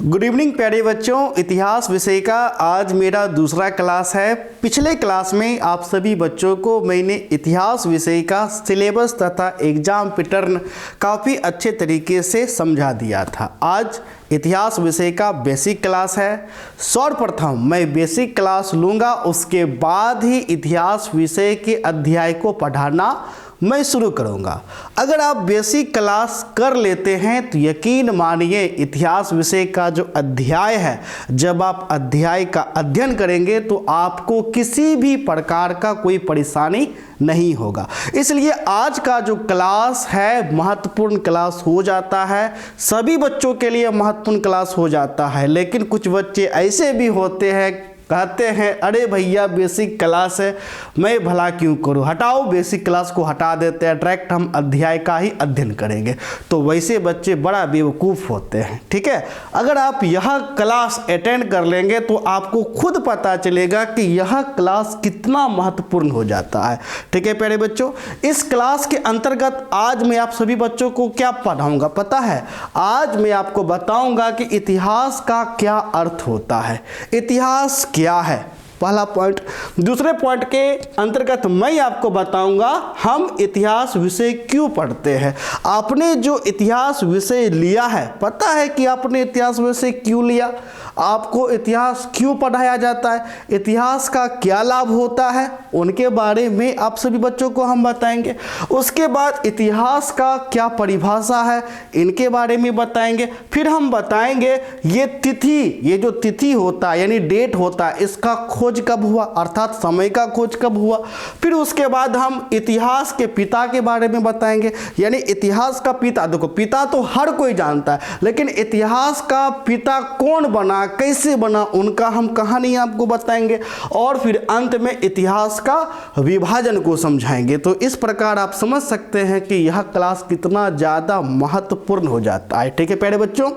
Good evening प्यारे बच्चों। इतिहास विषय का आज मेरा दूसरा क्लास है। पिछले क्लास में आप सभी बच्चों को मैंने इतिहास विषय का सिलेबस तथा एग्जाम पैटर्न काफ़ी अच्छे तरीके से समझा दिया था। आज इतिहास विषय का बेसिक क्लास है। सर्वप्रथम मैं बेसिक क्लास लूँगा, उसके बाद ही इतिहास विषय के अध्याय को पढ़ाना मैं शुरू करूंगा। अगर आप बेसिक क्लास कर लेते हैं तो यकीन मानिए इतिहास विषय का जो अध्याय है, जब आप अध्याय का अध्ययन करेंगे तो आपको किसी भी प्रकार का कोई परेशानी नहीं होगा। इसलिए आज का जो क्लास है महत्वपूर्ण क्लास हो जाता है, सभी बच्चों के लिए महत्वपूर्ण क्लास हो जाता है। लेकिन कुछ बच्चे ऐसे भी होते हैं, कहते हैं अरे भैया बेसिक क्लास है, मैं भला क्यों करूं, हटाओ बेसिक क्लास को हटा देते हैं, डायरेक्ट हम अध्याय का ही अध्ययन करेंगे। तो वैसे बच्चे बड़ा बेवकूफ़ होते हैं। ठीक है, अगर आप यह क्लास अटेंड कर लेंगे तो आपको खुद पता चलेगा कि यह क्लास कितना महत्वपूर्ण हो जाता है। ठीक है प्यारे बच्चों, इस क्लास के अंतर्गत आज मैं आप सभी बच्चों को क्या पढ़ाऊंगा पता है? आज मैं आपको बताऊंगा कि इतिहास का क्या अर्थ होता है, इतिहास क्या है, पहला पॉइंट। दूसरे पॉइंट के अंतर्गत मैं आपको बताऊंगा हम इतिहास विषय क्यों पढ़ते हैं। आपने जो इतिहास विषय लिया है, पता है कि आपने इतिहास विषय क्यों लिया, आपको इतिहास क्यों पढ़ाया जाता है, इतिहास का क्या लाभ होता है, उनके बारे में आप सभी बच्चों को हम बताएंगे। उसके बाद इतिहास का क्या परिभाषा है, इनके बारे में बताएंगे। फिर हम बताएंगे ये तिथि, ये जो तिथि होता है यानी डेट होता है, इसका खोज कब हुआ, अर्थात समय का खोज कब हुआ। फिर उसके बाद हम इतिहास के पिता के बारे में बताएंगे, यानी इतिहास का पिता, देखो पिता तो हर कोई जानता है, लेकिन इतिहास का पिता कौन बना, कैसे बना, उनका हम कहानी आपको बताएंगे। और फिर अंत में इतिहास का विभाजन को समझाएंगे। तो इस प्रकार आप समझ सकते हैं कि यह क्लास कितना ज़्यादा महत्वपूर्ण हो जाता है। ठीक है प्यारे बच्चों,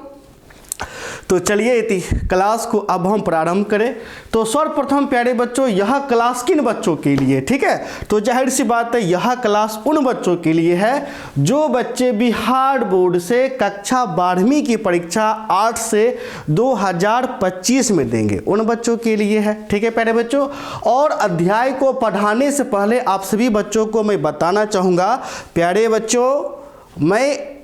तो चलिए क्लास को अब हम प्रारंभ करें। तो सर्वप्रथम प्यारे बच्चों, यह क्लास किन बच्चों के लिए? ठीक है, तो जाहिर सी बात है यह क्लास उन बच्चों के लिए है जो बच्चे बिहार बोर्ड से कक्षा 12वीं की परीक्षा 8 से 2025 में देंगे, उन बच्चों के लिए है। ठीक है प्यारे बच्चों, और अध्याय को पढ़ाने से पहले आप सभी बच्चों को मैं बताना चाहूँगा प्यारे बच्चों, मैं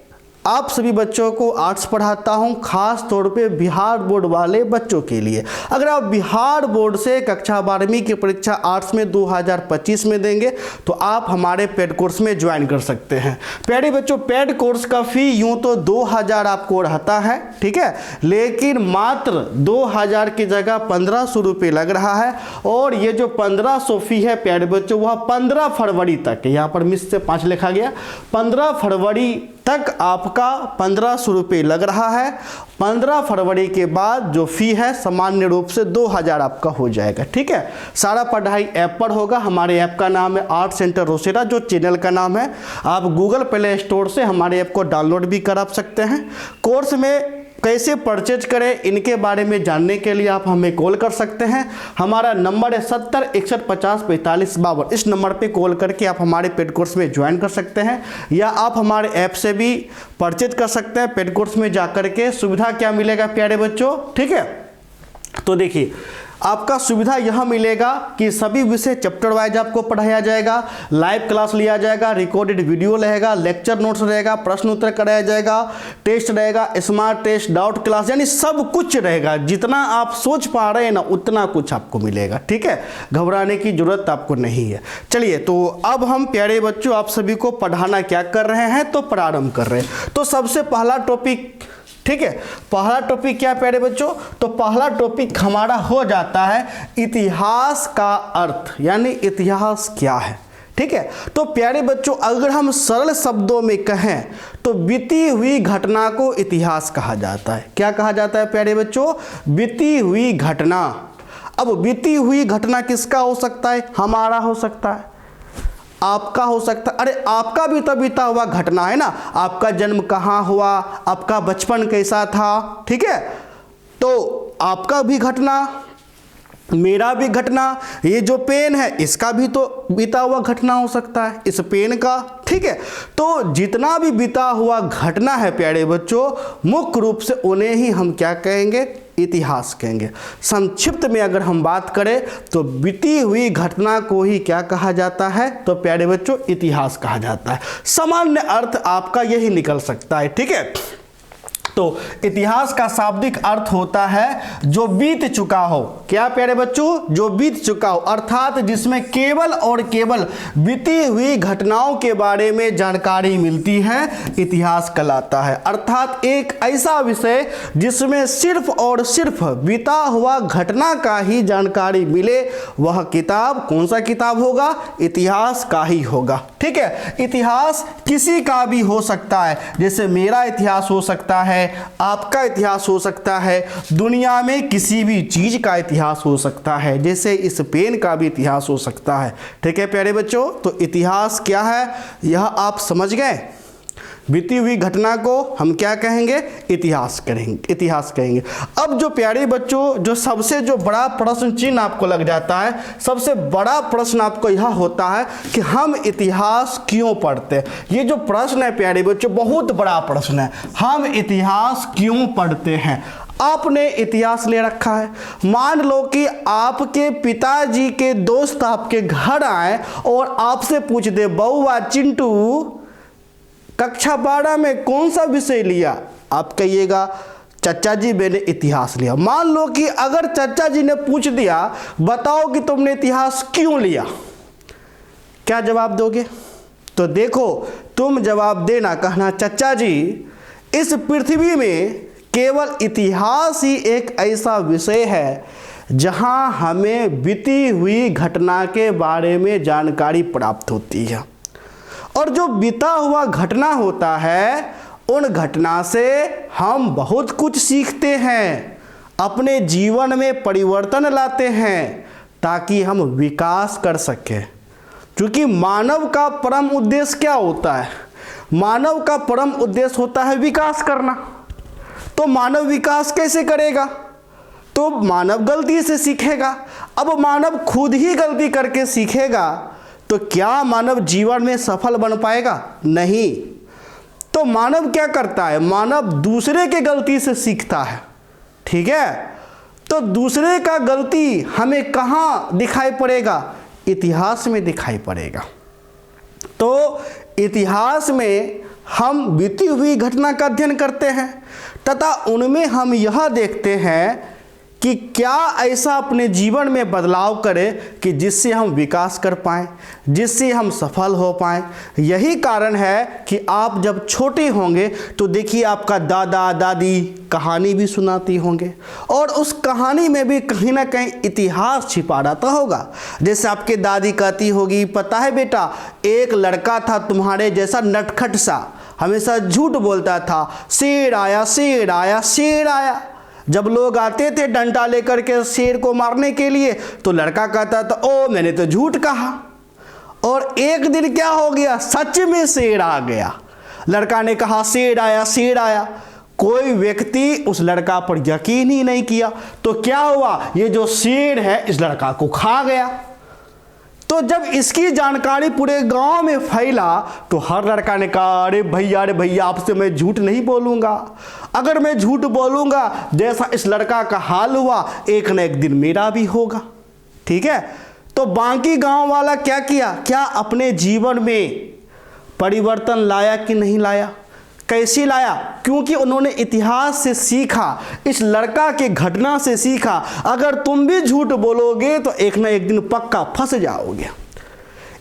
आप सभी बच्चों को आर्ट्स पढ़ाता हूं, खास तौर पे बिहार बोर्ड वाले बच्चों के लिए। अगर आप बिहार बोर्ड से कक्षा 12वीं की परीक्षा आर्ट्स में 2025 में देंगे तो आप हमारे पेड कोर्स में ज्वाइन कर सकते हैं। प्यारे बच्चों, पेड कोर्स का फी यूं तो 2000 आपको रहता है, ठीक है, लेकिन मात्र 2000 की जगह 1500 रुपये लग रहा है। और ये जो 1500 फी है प्यारे बच्चों, वह 15 फरवरी तक, यहाँ पर मिस से 5 लिखा गया, 15 फरवरी तक आपका 1500 रुपये लग रहा है। 15 फरवरी के बाद जो फी है सामान्य रूप से 2000 आपका हो जाएगा। ठीक है, सारा पढ़ाई ऐप पर होगा। हमारे ऐप का नाम है आर्ट सेंटर रोसेरा, जो चैनल का नाम है। आप गूगल प्ले स्टोर से हमारे ऐप को डाउनलोड भी करा सकते हैं। कोर्स में कैसे परचेज करें इनके बारे में जानने के लिए आप हमें कॉल कर सकते हैं। हमारा नंबर है 70 61 50 45 52। इस नंबर पे कॉल करके आप हमारे पेड कोर्स में ज्वाइन कर सकते हैं, या आप हमारे ऐप से भी परचेज कर सकते हैं। पेड कोर्स में जाकर के सुविधा क्या मिलेगा प्यारे बच्चों, ठीक है, तो देखिए आपका सुविधा यह मिलेगा कि सभी विषय चैप्टर वाइज आपको पढ़ाया जाएगा, लाइव क्लास लिया जाएगा, रिकॉर्डेड वीडियो रहेगा, लेक्चर नोट्स रहेगा, प्रश्न उत्तर कराया जाएगा, टेस्ट रहेगा, स्मार्ट टेस्ट, डाउट क्लास, यानी सब कुछ रहेगा। जितना आप सोच पा रहे हैं ना उतना कुछ आपको मिलेगा। ठीक है, घबराने की जरूरत आपको नहीं है। चलिए, तो अब हम प्यारे बच्चों आप सभी को पढ़ाना क्या कर रहे हैं, तो प्रारंभ कर रहे हैं। तो सबसे पहला टॉपिक, ठीक है, पहला टॉपिक क्या प्यारे बच्चों, तो पहला टॉपिक हमारा हो जाता है इतिहास का अर्थ, यानी इतिहास क्या है। ठीक है, तो प्यारे बच्चों अगर हम सरल शब्दों में कहें तो बीती हुई घटना को इतिहास कहा जाता है। क्या कहा जाता है प्यारे बच्चों? बीती हुई घटना। अब बीती हुई घटना किसका हो सकता है? हमारा हो सकता है, आपका हो सकता है। अरे आपका भी तो बीता हुआ घटना है ना, आपका जन्म कहाँ हुआ, आपका बचपन कैसा था, ठीक है, तो आपका भी घटना मेरा भी घटना, ये जो पेन है इसका भी तो बीता हुआ घटना हो सकता है, इस पेन का। ठीक है, तो जितना भी बीता हुआ घटना है प्यारे बच्चों, मुख्य रूप से उन्हें ही हम क्या कहेंगे, इतिहास कहेंगे। संक्षिप्त में अगर हम बात करें तो बीती हुई घटना को ही क्या कहा जाता है, तो प्यारे बच्चों इतिहास कहा जाता है। सामान्य अर्थ आपका यही निकल सकता है। ठीक है, तो इतिहास का शाब्दिक अर्थ होता है जो बीत चुका हो। क्या प्यारे बच्चों, जो बीत चुका हो, अर्थात जिसमें केवल और केवल बीती हुई घटनाओं के बारे में जानकारी मिलती है, इतिहास कहलाता है। अर्थात एक ऐसा विषय जिसमें सिर्फ और सिर्फ बीता हुआ घटना का ही जानकारी मिले, वह किताब कौन सा किताब होगा, इतिहास का ही होगा। ठीक है, इतिहास किसी का भी हो सकता है, जैसे मेरा इतिहास हो सकता है, आपका इतिहास हो सकता है, दुनिया में किसी भी चीज का इतिहास हो सकता है, जैसे इस पेन का भी इतिहास हो सकता है। ठीक है प्यारे बच्चों, तो इतिहास क्या है यह आप समझ गए। बीती हुई घटना को हम क्या कहेंगे, इतिहास कहेंगे। अब जो प्यारे बच्चों, जो सबसे जो बड़ा प्रश्न चिन्ह आपको लग जाता है, सबसे बड़ा प्रश्न आपको यह होता है कि हम इतिहास क्यों पढ़ते हैं। ये जो प्रश्न है प्यारे बच्चों, बहुत बड़ा प्रश्न है, हम इतिहास क्यों पढ़ते हैं। आपने इतिहास ले रखा है, मान लो कि आपके पिताजी के दोस्त आपके घर आए और आपसे पूछ दे, बउआ चिंटू कक्षा 12 में कौन सा विषय लिया, आप कहिएगा चचा जी मैंने इतिहास लिया। मान लो कि अगर चचा जी ने पूछ दिया, बताओ कि तुमने इतिहास क्यों लिया, क्या जवाब दोगे। तो देखो, तुम जवाब देना, कहना चचा जी इस पृथ्वी में केवल इतिहास ही एक ऐसा विषय है जहां हमें बीती हुई घटना के बारे में जानकारी प्राप्त होती है, और जो बीता हुआ घटना होता है उन घटना से हम बहुत कुछ सीखते हैं, अपने जीवन में परिवर्तन लाते हैं ताकि हम विकास कर सकें। क्योंकि मानव का परम उद्देश्य क्या होता है, मानव का परम उद्देश्य होता है विकास करना। तो मानव विकास कैसे करेगा, तो मानव गलती से सीखेगा। अब मानव खुद ही गलती करके सीखेगा तो क्या मानव जीवन में सफल बन पाएगा, नहीं। तो मानव क्या करता है, मानव दूसरे के गलती से सीखता है। ठीक है, तो दूसरे का गलती हमें कहाँ दिखाई पड़ेगा, इतिहास में दिखाई पड़ेगा। तो इतिहास में हम बीती हुई घटना का अध्ययन करते हैं तथा उनमें हम यह देखते हैं कि क्या ऐसा अपने जीवन में बदलाव करें कि जिससे हम विकास कर पाएँ, जिससे हम सफल हो पाएँ। यही कारण है कि आप जब छोटे होंगे तो देखिए आपका दादा दादी कहानी भी सुनाती होंगे और उस कहानी में भी कहीं ना कहीं इतिहास छिपा रहता होगा। जैसे आपके दादी कहती होगी, पता है बेटा एक लड़का था तुम्हारे जैसा नटखट सा, हमेशा झूठ बोलता था, शेर आया शेर आया शेर आया। जब लोग आते थे डंडा लेकर के शेर को मारने के लिए तो लड़का कहता था, ओ मैंने तो झूठ कहा। और एक दिन क्या हो गया, सच में शेर आ गया। लड़का ने कहा शेर आया शेर आया, कोई व्यक्ति उस लड़का पर यकीन ही नहीं किया। तो क्या हुआ, ये जो शेर है इस लड़का को खा गया। तो जब इसकी जानकारी पूरे गांव में फैला तो हर लड़का ने कहा, अरे भैया आपसे मैं झूठ नहीं बोलूँगा। अगर मैं झूठ बोलूँगा जैसा इस लड़का का हाल हुआ, एक न एक दिन मेरा भी होगा। ठीक है, तो बाकी गांव वाला क्या किया, क्या अपने जीवन में परिवर्तन लाया कि नहीं लाया, कैसे लाया, क्योंकि उन्होंने इतिहास से सीखा, इस लड़का के घटना से सीखा। अगर तुम भी झूठ बोलोगे तो एक ना एक दिन पक्का फंस जाओगे।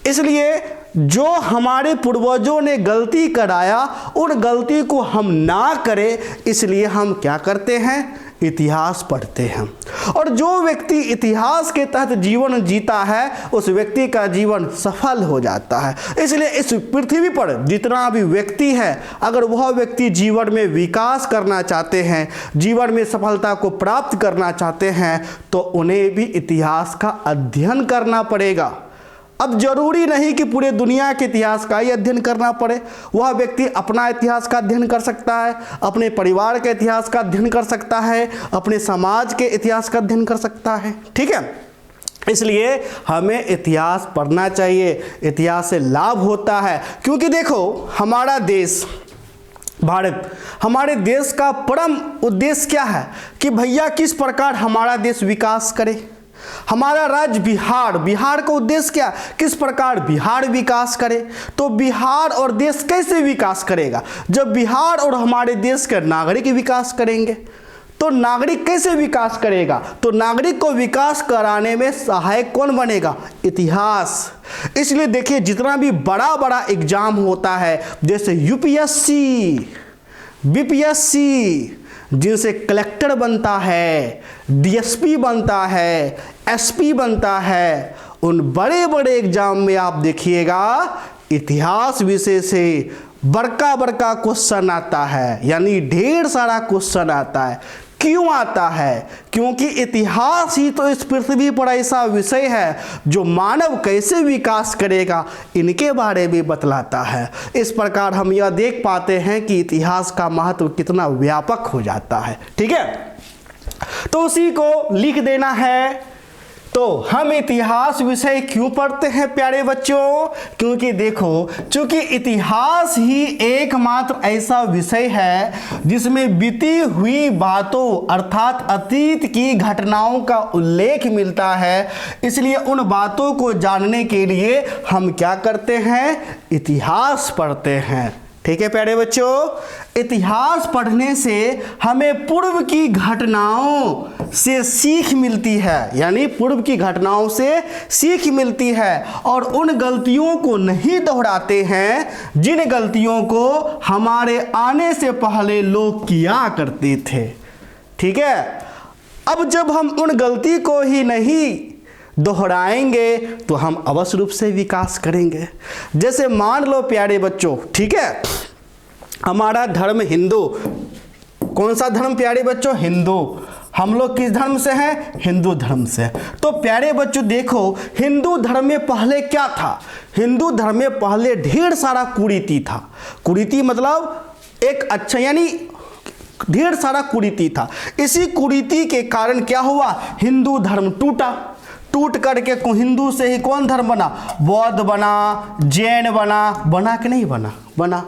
इसलिए जो हमारे पूर्वजों ने गलती कराया उन गलती को हम ना करें, इसलिए हम क्या करते हैं, इतिहास पढ़ते हैं। और जो व्यक्ति इतिहास के तहत जीवन जीता है उस व्यक्ति का जीवन सफल हो जाता है। इसलिए इस पृथ्वी पर जितना भी व्यक्ति है, अगर वह व्यक्ति जीवन में विकास करना चाहते हैं, जीवन में सफलता को प्राप्त करना चाहते हैं, तो उन्हें भी इतिहास का अध्ययन करना पड़ेगा। अब जरूरी नहीं कि पूरे दुनिया के इतिहास का ही अध्ययन करना पड़े, वह व्यक्ति अपना इतिहास का अध्ययन कर सकता है, अपने परिवार के इतिहास का अध्ययन कर सकता है, अपने समाज के इतिहास का अध्ययन कर सकता है। ठीक है, इसलिए हमें इतिहास पढ़ना चाहिए, इतिहास से लाभ होता है। क्योंकि देखो, हमारा देश भारत, हमारे देश का परम उद्देश्य क्या है कि भैया किस प्रकार हमारा देश विकास करे। हमारा राज्य बिहार, बिहार का उद्देश्य क्या, किस प्रकार बिहार विकास करे। तो बिहार और देश कैसे विकास करेगा, जब बिहार और हमारे देश के नागरिक विकास करेंगे। तो नागरिक कैसे विकास करेगा, तो नागरिक को विकास कराने में सहायक कौन बनेगा, इतिहास। इसलिए देखिए, जितना भी बड़ा बड़ा एग्जाम होता है, जैसे यूपीएससी, बीपीएससी, जिनसे कलेक्टर बनता है, डीएसपी बनता है, एसपी बनता है, उन बड़े बड़े एग्जाम में आप देखिएगा इतिहास विषय से बड़का बड़का क्वेश्चन आता है, यानी ढेर सारा क्वेश्चन आता है। क्यों आता है, क्योंकि इतिहास ही तो इस पृथ्वी पर ऐसा विषय है जो मानव कैसे विकास करेगा इनके बारे में बतलाता है। इस प्रकार हम यह देख पाते हैं कि इतिहास का महत्व कितना व्यापक हो जाता है। ठीक है, तो उसी को लिख देना है। तो हम इतिहास विषय क्यों पढ़ते हैं प्यारे बच्चों, क्योंकि देखो, चूंकि इतिहास ही एकमात्र ऐसा विषय है जिसमें बीती हुई बातों अर्थात अतीत की घटनाओं का उल्लेख मिलता है। इसलिए उन बातों को जानने के लिए हम क्या करते हैं, इतिहास पढ़ते हैं। ठीक है प्यारे बच्चों, इतिहास पढ़ने से हमें पूर्व की घटनाओं से सीख मिलती है, यानी पूर्व की घटनाओं से सीख मिलती है और उन गलतियों को नहीं दोहराते हैं जिन गलतियों को हमारे आने से पहले लोग किया करते थे। ठीक है, अब जब हम उन गलती को ही नहीं दोहराएंगे तो हम अवश्य रूप से विकास करेंगे। जैसे मान लो प्यारे बच्चों, ठीक है, हमारा धर्म हिंदू, कौन सा धर्म प्यारे बच्चों, हिंदू। हम लोग किस धर्म से हैं, हिंदू धर्म से। तो प्यारे बच्चों देखो, हिंदू धर्म में पहले क्या था, हिंदू धर्म में पहले ढेर सारा कुरीति था। कुरीति मतलब एक अच्छा, यानी ढेर सारा कुरीति था। इसी कुरीति के कारण क्या हुआ, हिंदू धर्म टूटा। टूट करके हिंदू से ही कौन धर्म बना, बौद्ध बना, जैन बना, बना कि नहीं बना, बना।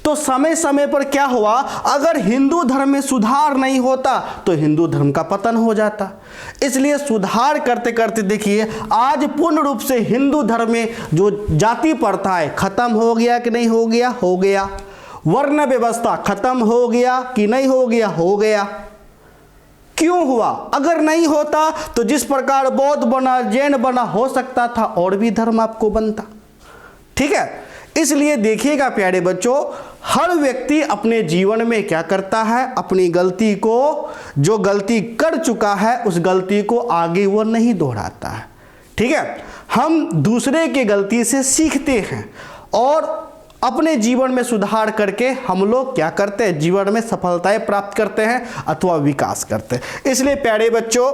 तो समय समय पर क्या हुआ, अगर हिंदू धर्म में सुधार नहीं होता तो हिंदू धर्म का पतन हो जाता। इसलिए सुधार करते करते देखिए आज पूर्ण रूप से हिंदू धर्म में जो जाति प्रथा है खत्म हो गया कि नहीं हो गया, हो गया। वर्ण व्यवस्था खत्म हो गया कि नहीं हो गया, हो गया। क्यों हुआ, अगर नहीं होता तो जिस प्रकार बौद्ध बना, जैन बना, हो सकता था और भी धर्म आपको बनता। ठीक है, इसलिए देखिएगा प्यारे बच्चों, हर व्यक्ति अपने जीवन में क्या करता है, अपनी गलती को, जो गलती कर चुका है उस गलती को आगे वो नहीं दोहराता है। ठीक है, हम दूसरे की गलती से सीखते हैं और अपने जीवन में सुधार करके हम लोग क्या करते हैं, जीवन में सफलताएं प्राप्त करते हैं अथवा विकास करते हैं। इसलिए प्यारे बच्चों,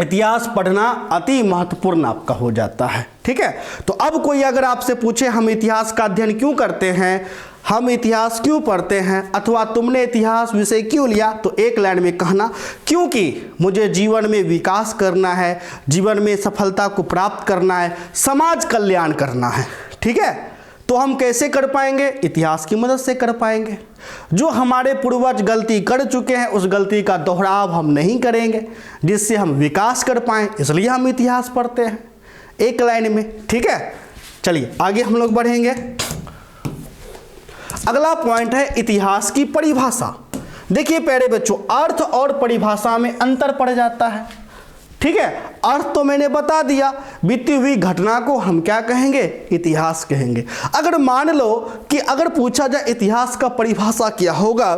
इतिहास पढ़ना अति महत्वपूर्ण आपका हो जाता है। ठीक है, तो अब कोई अगर आपसे पूछे हम इतिहास का अध्ययन क्यों करते हैं, हम इतिहास क्यों पढ़ते हैं, अथवा तुमने इतिहास विषय क्यों लिया, तो एक लाइन में कहना, क्योंकि मुझे जीवन में विकास करना है, जीवन में सफलता को प्राप्त करना है, समाज कल्याण करना है। ठीक है, तो हम कैसे कर पाएंगे, इतिहास की मदद से कर पाएंगे। जो हमारे पूर्वज गलती कर चुके हैं उस गलती का दोहराव हम नहीं करेंगे, जिससे हम विकास कर पाएं, इसलिए हम इतिहास पढ़ते हैं एक लाइन में। ठीक है, चलिए आगे हम लोग बढ़ेंगे। अगला पॉइंट है इतिहास की परिभाषा। देखिए प्यारे बच्चों, अर्थ और परिभाषा में अंतर पड़ जाता है। ठीक है, अर्थ तो मैंने बता दिया, बीती हुई घटना को हम क्या कहेंगे, इतिहास कहेंगे। अगर मान लो कि अगर पूछा जाए इतिहास का परिभाषा क्या होगा,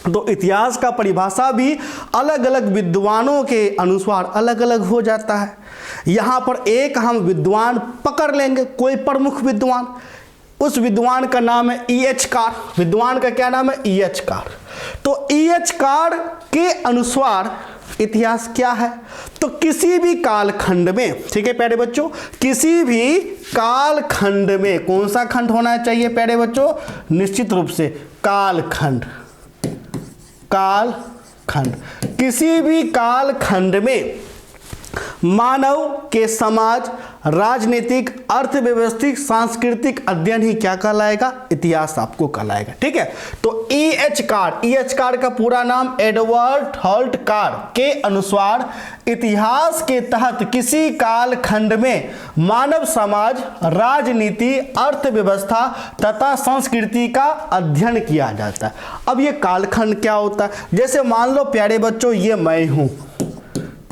तो इतिहास का परिभाषा भी अलग अलग विद्वानों के अनुसार अलग अलग हो जाता है। यहाँ पर एक हम विद्वान पकड़ लेंगे, कोई प्रमुख विद्वान, उस विद्वान का नाम है E.H. कार। विद्वान का क्या नाम है, E.H. कार। तो E.H. कार के अनुसार इतिहास क्या है? तो किसी भी कालखंड में, ठीक है प्यारे बच्चों, किसी भी कालखंड में कौन सा खंड होना चाहिए प्यारे बच्चों? निश्चित रूप से कालखंड। कालखंड, किसी भी कालखंड में मानव के समाज, राजनीतिक, अर्थव्यवस्थिक, सांस्कृतिक अध्ययन ही क्या कहलाएगा? इतिहास आपको कहलाएगा। ठीक है, तो E.H. कार का पूरा नाम एडवर्ड हॉल्ट कार के अनुसार इतिहास के तहत किसी कालखंड में मानव समाज, राजनीति, अर्थव्यवस्था तथा संस्कृति का अध्ययन किया जाता है। अब ये कालखंड क्या होता है? जैसे मान लो प्यारे बच्चों, ये मैं हूं,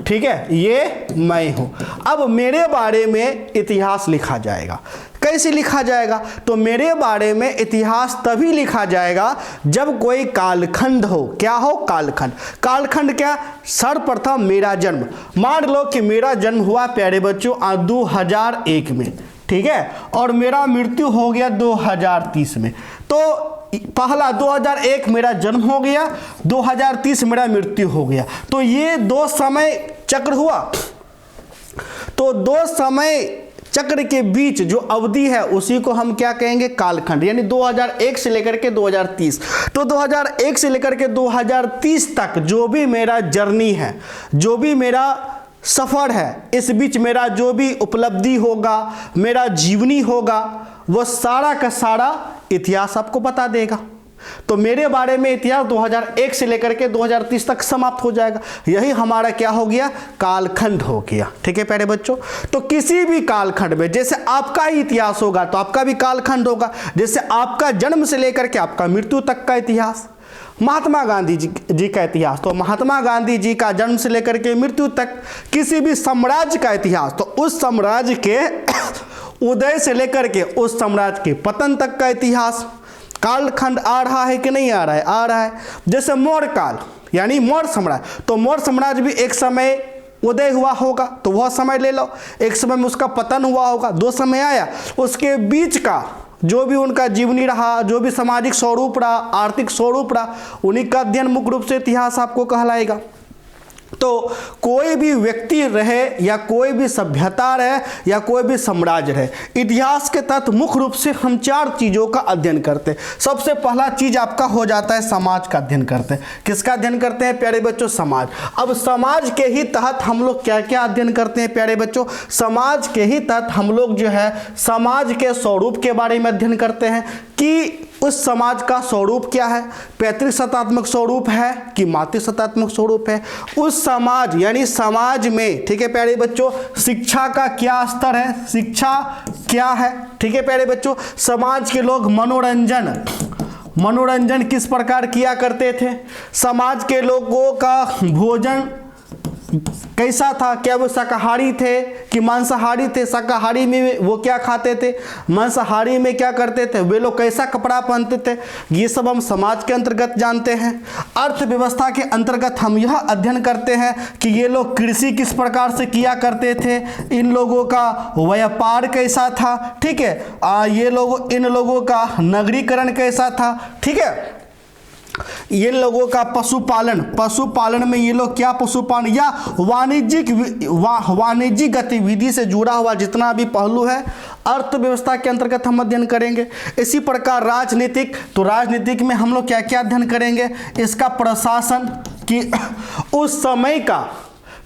ठीक है, ये मैं हूं। अब मेरे बारे में इतिहास लिखा जाएगा। कैसे लिखा जाएगा? तो मेरे बारे में इतिहास तभी लिखा जाएगा जब कोई कालखंड हो। क्या हो? कालखंड। कालखंड क्या? सर्वप्रथम मेरा जन्म। मान लो कि मेरा जन्म हुआ प्यारे बच्चों 2001 में, ठीक है, और मेरा मृत्यु हो गया 2030 में। तो पहला 2001 मेरा जन्म हो गया, 2030 मेरा मृत्यु हो गया। तो ये दो समय चक्र हुआ। तो दो समय चक्र के बीच जो अवधि है उसी को हम क्या कहेंगे? कालखंड। यानी 2001 से लेकर के 2030। तो 2001 से लेकर के 2030 तक जो भी मेरा जर्नी है, जो भी मेरा सफर है, इस बीच मेरा जो भी उपलब्धि होगा, मेरा जीवनी होगा, वो सारा का सारा इतिहास आपको बता देगा। तो मेरे बारे में इतिहास 2001 से लेकर के 2030 तक समाप्त हो जाएगा। यही हमारा क्या हो गया? कालखंड हो गया। ठीक है प्यारे बच्चों, तो किसी भी कालखंड में जैसे आपका ही इतिहास होगा तो आपका भी कालखंड होगा। जैसे आपका जन्म से लेकर के आपका मृत्यु तक का इतिहास, महात्मा गांधी जी का इतिहास, तो महात्मा गांधी जी का जन्म से लेकर के मृत्यु तक। किसी भी साम्राज्य का इतिहास, तो उस साम्राज्य के उदय से लेकर के उस साम्राज्य के पतन तक का इतिहास। कालखंड आ रहा है कि नहीं आ रहा है? आ रहा है। जैसे मौर्य काल यानी मौर्य साम्राज्य, तो मौर्य साम्राज्य भी एक समय उदय हुआ होगा तो वह समय ले लो, एक समय में उसका पतन हुआ होगा, दो समय आया। उसके बीच का जो भी उनका जीवनी रहा, जो भी सामाजिक स्वरूप रहा, आर्थिक स्वरूप रहा, उन्हीं का अध्ययन मुख्य रूप से इतिहास आपको कहलाएगा। तो कोई भी व्यक्ति रहे या कोई भी सभ्यता रहे या कोई भी साम्राज्य रहे, इतिहास के तहत मुख्य रूप से हम चार चीज़ों का अध्ययन करते हैं। सबसे पहला चीज़ आपका हो जाता है समाज का अध्ययन करते हैं। किसका अध्ययन करते हैं प्यारे बच्चों? समाज। अब समाज के ही तहत हम लोग क्या क्या अध्ययन करते हैं प्यारे बच्चों? समाज के ही तहत हम लोग जो है समाज के स्वरूप के बारे में अध्ययन करते हैं कि उस समाज का स्वरूप क्या है, पैतृक सत्तात्मक स्वरूप है कि मातृ सत्तात्मक स्वरूप है। उस समाज यानी समाज में, ठीक है प्यारे बच्चों, शिक्षा का क्या स्तर है, शिक्षा क्या है, ठीक है प्यारे बच्चों। समाज के लोग मनोरंजन किस प्रकार किया करते थे, समाज के लोगों का भोजन कैसा था, क्या वो शाकाहारी थे कि मांसाहारी थे, शाकाहारी में वो क्या खाते थे, मांसाहारी में क्या करते थे, वे लोग कैसा कपड़ा पहनते थे, ये सब हम समाज के अंतर्गत जानते हैं। अर्थव्यवस्था के अंतर्गत हम यह अध्ययन करते हैं कि ये लोग कृषि किस प्रकार से किया करते थे, इन लोगों का व्यापार कैसा था, ठीक है, इन लोगों का नगरीकरण कैसा था, ठीक है, ये लोगों का पशुपालन में ये लोग क्या पशुपालन या वाणिज्यिक गतिविधि से जुड़ा हुआ जितना भी पहलू है अर्थव्यवस्था के अंतर्गत हम अध्ययन करेंगे। इसी प्रकार राजनीतिक में हम लोग क्या क्या अध्ययन करेंगे, इसका प्रशासन कि उस समय का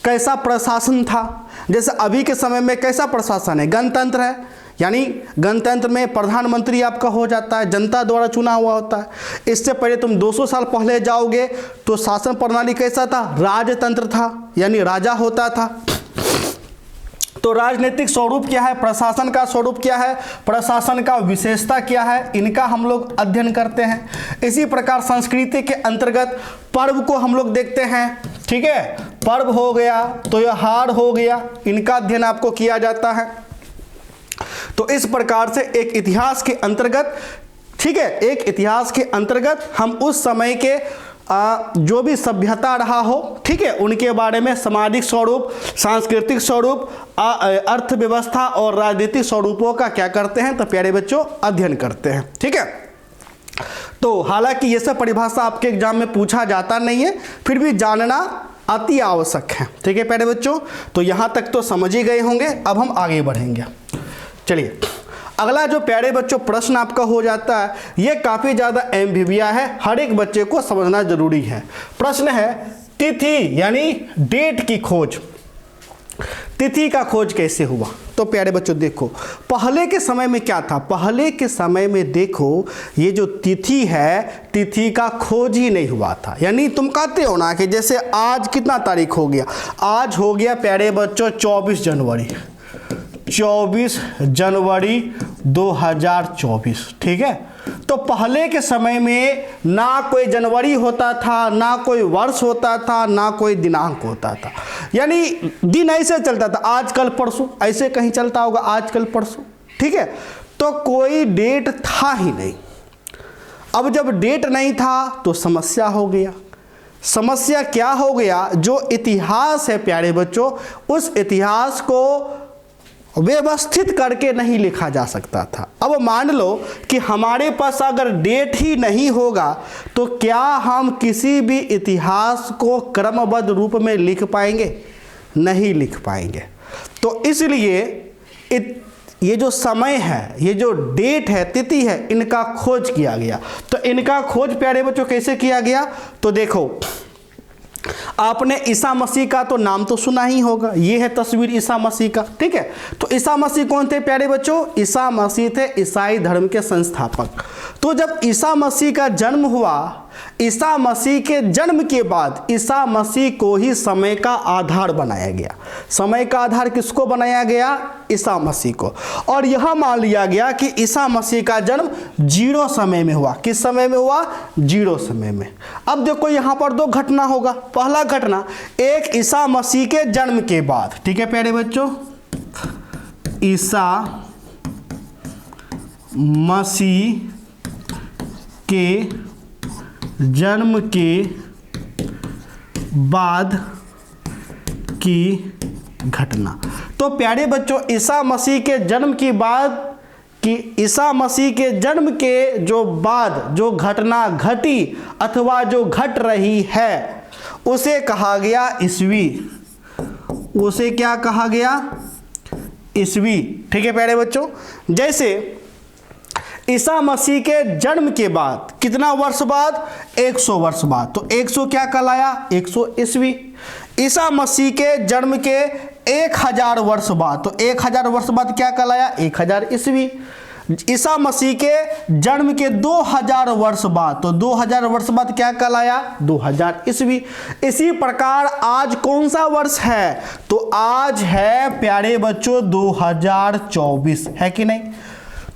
कैसा प्रशासन था। जैसे अभी के समय में कैसा प्रशासन है, गणतंत्र है, यानी गणतंत्र में प्रधानमंत्री आपका हो जाता है, जनता द्वारा चुना हुआ होता है। इससे पहले तुम 200 साल पहले जाओगे तो शासन प्रणाली कैसा था, राजतंत्र था, यानी राजा होता था। तो राजनीतिक स्वरूप क्या है, प्रशासन का स्वरूप क्या है, प्रशासन का विशेषता क्या है, इनका हम लोग अध्ययन करते हैं। इसी प्रकार संस्कृति के अंतर्गत पर्व को हम लोग देखते हैं, ठीक है, पर्व हो गया, त्योहार हो गया, इनका अध्ययन आपको किया जाता है। तो इस प्रकार से एक इतिहास के अंतर्गत, ठीक है, एक इतिहास के अंतर्गत हम उस समय के जो भी सभ्यता रहा हो, ठीक है, उनके बारे में सामाजिक स्वरूप, सांस्कृतिक स्वरूप, अर्थव्यवस्था और राजनीतिक स्वरूपों का क्या करते हैं तो प्यारे बच्चों अध्ययन करते हैं। ठीक है, तो हालांकि ये सब परिभाषा आपके एग्जाम में पूछा जाता नहीं है, फिर भी जानना अति आवश्यक है। ठीक है प्यारे बच्चों, तो यहाँ तक तो समझ ही गए होंगे। अब हम आगे बढ़ेंगे। चलिए अगला जो प्यारे बच्चों प्रश्न आपका हो जाता है, ये काफ़ी ज़्यादा एमबीबीया है, हर एक बच्चे को समझना जरूरी है। प्रश्न है तिथि यानी डेट की खोज, तिथि का खोज कैसे हुआ। तो प्यारे बच्चों देखो पहले के समय में क्या था, पहले के समय में देखो ये जो तिथि है, तिथि का खोज ही नहीं हुआ था। यानी तुम कहते हो ना कि जैसे आज कितना तारीख हो गया, आज हो गया प्यारे बच्चों 24 जनवरी, 24 जनवरी 2024। ठीक है, तो पहले के समय में ना कोई जनवरी होता था, ना कोई वर्ष होता था, ना कोई दिनांक होता था। यानी दिन ऐसे चलता था, आज कल परसों, ऐसे कहीं चलता होगा आज कल परसों। ठीक है, तो कोई डेट था ही नहीं। अब जब डेट नहीं था तो समस्या हो गया। समस्या क्या हो गया, जो इतिहास है प्यारे बच्चों, उस इतिहास को व्यवस्थित करके नहीं लिखा जा सकता था। अब मान लो कि हमारे पास अगर डेट ही नहीं होगा तो क्या हम किसी भी इतिहास को क्रमबद्ध रूप में लिख पाएंगे? नहीं लिख पाएंगे। तो इसलिए ये जो समय है, ये जो डेट है, तिथि है, इनका खोज किया गया। तो इनका खोज प्यारे बच्चों कैसे किया गया, तो देखो आपने ईसा मसीह का तो नाम तो सुना ही होगा, ये है तस्वीर ईसा मसीह का। ठीक है, तो ईसा मसीह कौन थे प्यारे बच्चों? ईसा मसीह थे ईसाई धर्म के संस्थापक। तो जब ईसा मसीह का जन्म हुआ, ईसा मसीह के जन्म के बाद ईसा मसीह को ही समय का आधार बनाया गया। समय का आधार किसको बनाया गया? ईसा मसीह को। और यह मान लिया गया कि ईसा मसीह का जन्म 0 समय में हुआ। किस समय में हुआ? 0 समय में। अब देखो यहाँ पर 2 घटना होगा। पहला घटना, एक ईसा मसीह के जन्म के बाद। ठीक है प्यारे बच्चों, ईसा मसीह के जन्म के बाद की घटना। तो प्यारे बच्चों ईसा मसीह के जन्म की बाद कि ईसा मसीह के जन्म के जो बाद जो घटना घटी अथवा जो घट रही है, उसे कहा गया ईस्वी। उसे क्या कहा गया? ईस्वी। ठीक है प्यारे बच्चों, जैसे ईसा मसीह के जन्म के बाद कितना वर्ष बाद? 100 वर्ष बाद। तो 100 क्या कहलाया? 100 ईस्वी। ईसा मसीह के जन्म के 1000 वर्ष बाद, तो 1000 वर्ष बाद क्या कहलाया? 1000 ईस्वी। ईसा मसीह के जन्म के 2000 वर्ष बाद, तो 2000 वर्ष बाद क्या कहलाया? 2000 ईस्वी। इसी प्रकार आज कौन सा वर्ष है? तो आज है प्यारे बच्चों 2024, है कि नहीं?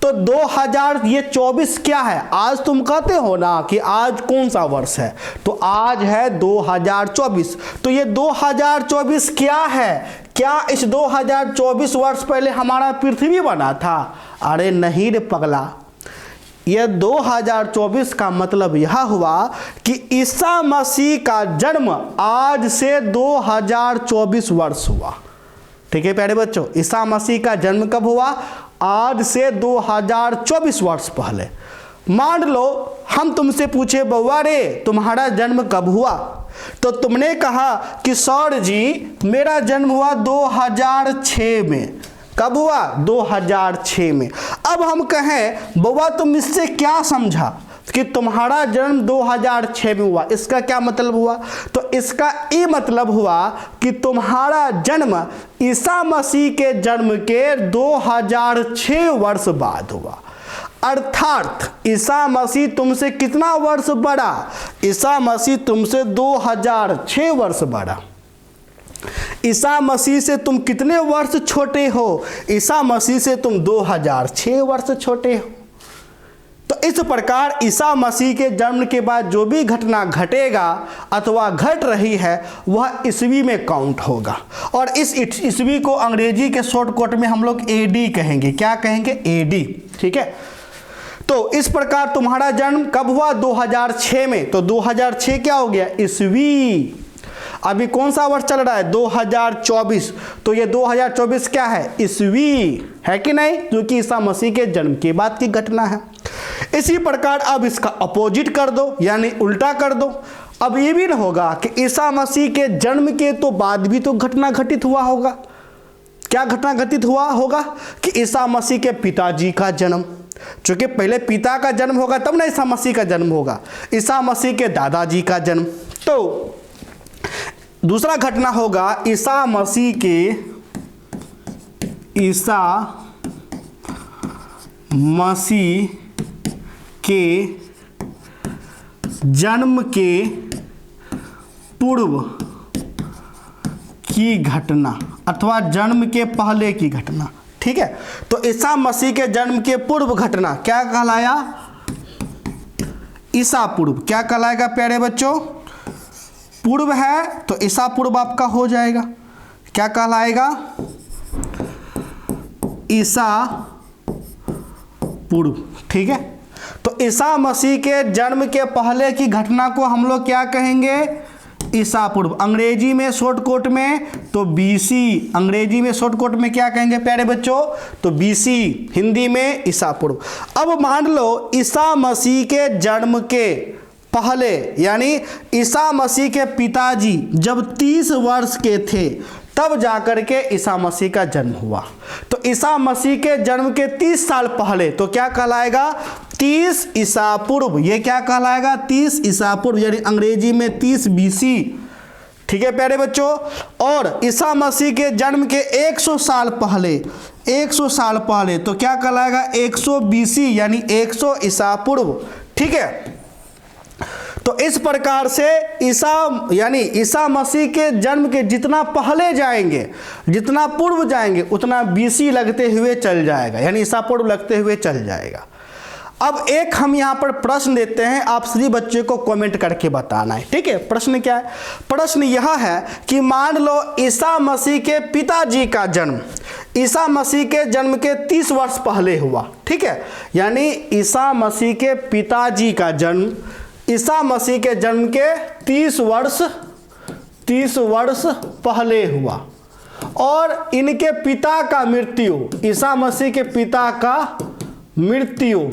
तो 2024 क्या है? आज तुम कहते हो ना कि आज कौन सा वर्ष है, तो आज है 2024। तो ये 2024 क्या है? क्या इस 2024 वर्ष पहले हमारा पृथ्वी बना था? अरे नहीं रे पगला, यह 2024 का मतलब यह हुआ कि ईसा मसीह का जन्म आज से 2024 वर्ष हुआ। ठीक है प्यारे बच्चों, ईसा मसीह का जन्म कब हुआ? आज से 2024 वर्ष पहले। मान लो हम तुमसे पूछे बउआ रे तुम्हारा जन्म कब हुआ, तो तुमने कहा कि सर जी मेरा जन्म हुआ 2006 में। कब हुआ? 2006 में। अब हम कहें बउआ तुम इससे क्या समझा कि तुम्हारा जन्म 2006 में हुआ, इसका क्या मतलब हुआ? तो इसका ये मतलब हुआ कि तुम्हारा जन्म ईसा मसीह के जन्म के 2006 वर्ष बाद हुआ। अर्थात ईसा मसीह तुमसे कितना वर्ष बड़ा? ईसा मसीह तुमसे 2006 वर्ष बड़ा। ईसा मसीह से तुम कितने वर्ष छोटे हो? ईसा मसीह से तुम 2006 वर्ष छोटे हो। तो इस प्रकार ईसा मसीह के जन्म के बाद जो भी घटना घटेगा अथवा घट रही है वह ईस्वी में काउंट होगा। और इस ईस्वी को अंग्रेजी के शॉर्टकट में हम लोग एडी कहेंगे। क्या कहेंगे? एडी। ठीक है, तो इस प्रकार तुम्हारा जन्म कब हुआ? 2006 में। तो 2006 क्या हो गया? ईस्वी। अभी कौन सा वर्ष चल रहा है? 2024। तो ये 2024 क्या है? ईस्वी, है कि नहीं? जो कि ईसा मसीह के जन्म के बाद की घटना है। इसी प्रकार अब इसका अपोजिट कर दो, यानी उल्टा कर दो। अब ये भी ना होगा कि ईसा मसीह के जन्म के तो बाद भी तो घटना घटित हुआ होगा। क्या घटना घटित हुआ होगा कि ईसा मसीह के पिताजी का जन्म, चूंकि पहले पिता का जन्म होगा तब ना ईसा मसीह का जन्म होगा। ईसा मसीह के दादाजी का जन्म, तो दूसरा घटना होगा ईसा मसीह के जन्म के पूर्व की घटना अथवा जन्म के पहले की घटना। ठीक है, तो ईसा मसीह के जन्म के पूर्व घटना क्या कहलाया? ईसा पूर्व। क्या कहलाएगा प्यारे बच्चों? पूर्व है तो ईसा पूर्व आपका हो जाएगा। क्या कहलाएगा? ईसा पूर्व। ठीक है, तो ईसा मसीह के जन्म के पहले की घटना को हम लोग क्या कहेंगे? ईसा पूर्व। अंग्रेजी में शॉर्टकट में तो बीसी, अंग्रेजी में शॉर्टकट में क्या कहेंगे प्यारे बच्चों? तो बीसी, हिंदी में ईसा पूर्व। अब मान लो ईसा मसीह के जन्म के पहले, यानी ईसा मसीह के पिताजी जब 30 वर्ष के थे तब जाकर के ईसा मसीह का जन्म हुआ। तो ईसा मसीह के जन्म के 30 साल पहले तो क्या कहलाएगा? 30 ईसा पूर्व। ये क्या कहलाएगा? 30 ईसा पूर्व, यानी अंग्रेजी में 30 बीसी। ठीक है प्यारे बच्चों, और ईसा मसीह के जन्म के 100 साल पहले, 100 साल पहले तो क्या कहलाएगा? 100 बीसी, यानी 100 ईसा पूर्व। ठीक है, तो इस प्रकार से ईसा मसीह के जन्म के जितना पहले जाएंगे, जितना पूर्व जाएंगे, उतना बीसी लगते हुए चल जाएगा, यानी ईसा पूर्व लगते हुए चल जाएगा। अब एक हम यहाँ पर प्रश्न देते हैं, आप सभी बच्चे को कमेंट करके बताना है। ठीक है, प्रश्न क्या है? प्रश्न यह है कि मान लो ईसा मसीह के पिताजी का जन्म ईसा मसीह के जन्म के 30 वर्ष पहले हुआ। ठीक है, यानी ईसा मसीह के पिताजी का जन्म ईसा मसीह के जन्म के 30 वर्ष पहले हुआ, और इनके पिता का मृत्यु, ईसा मसीह के पिता का मृत्यु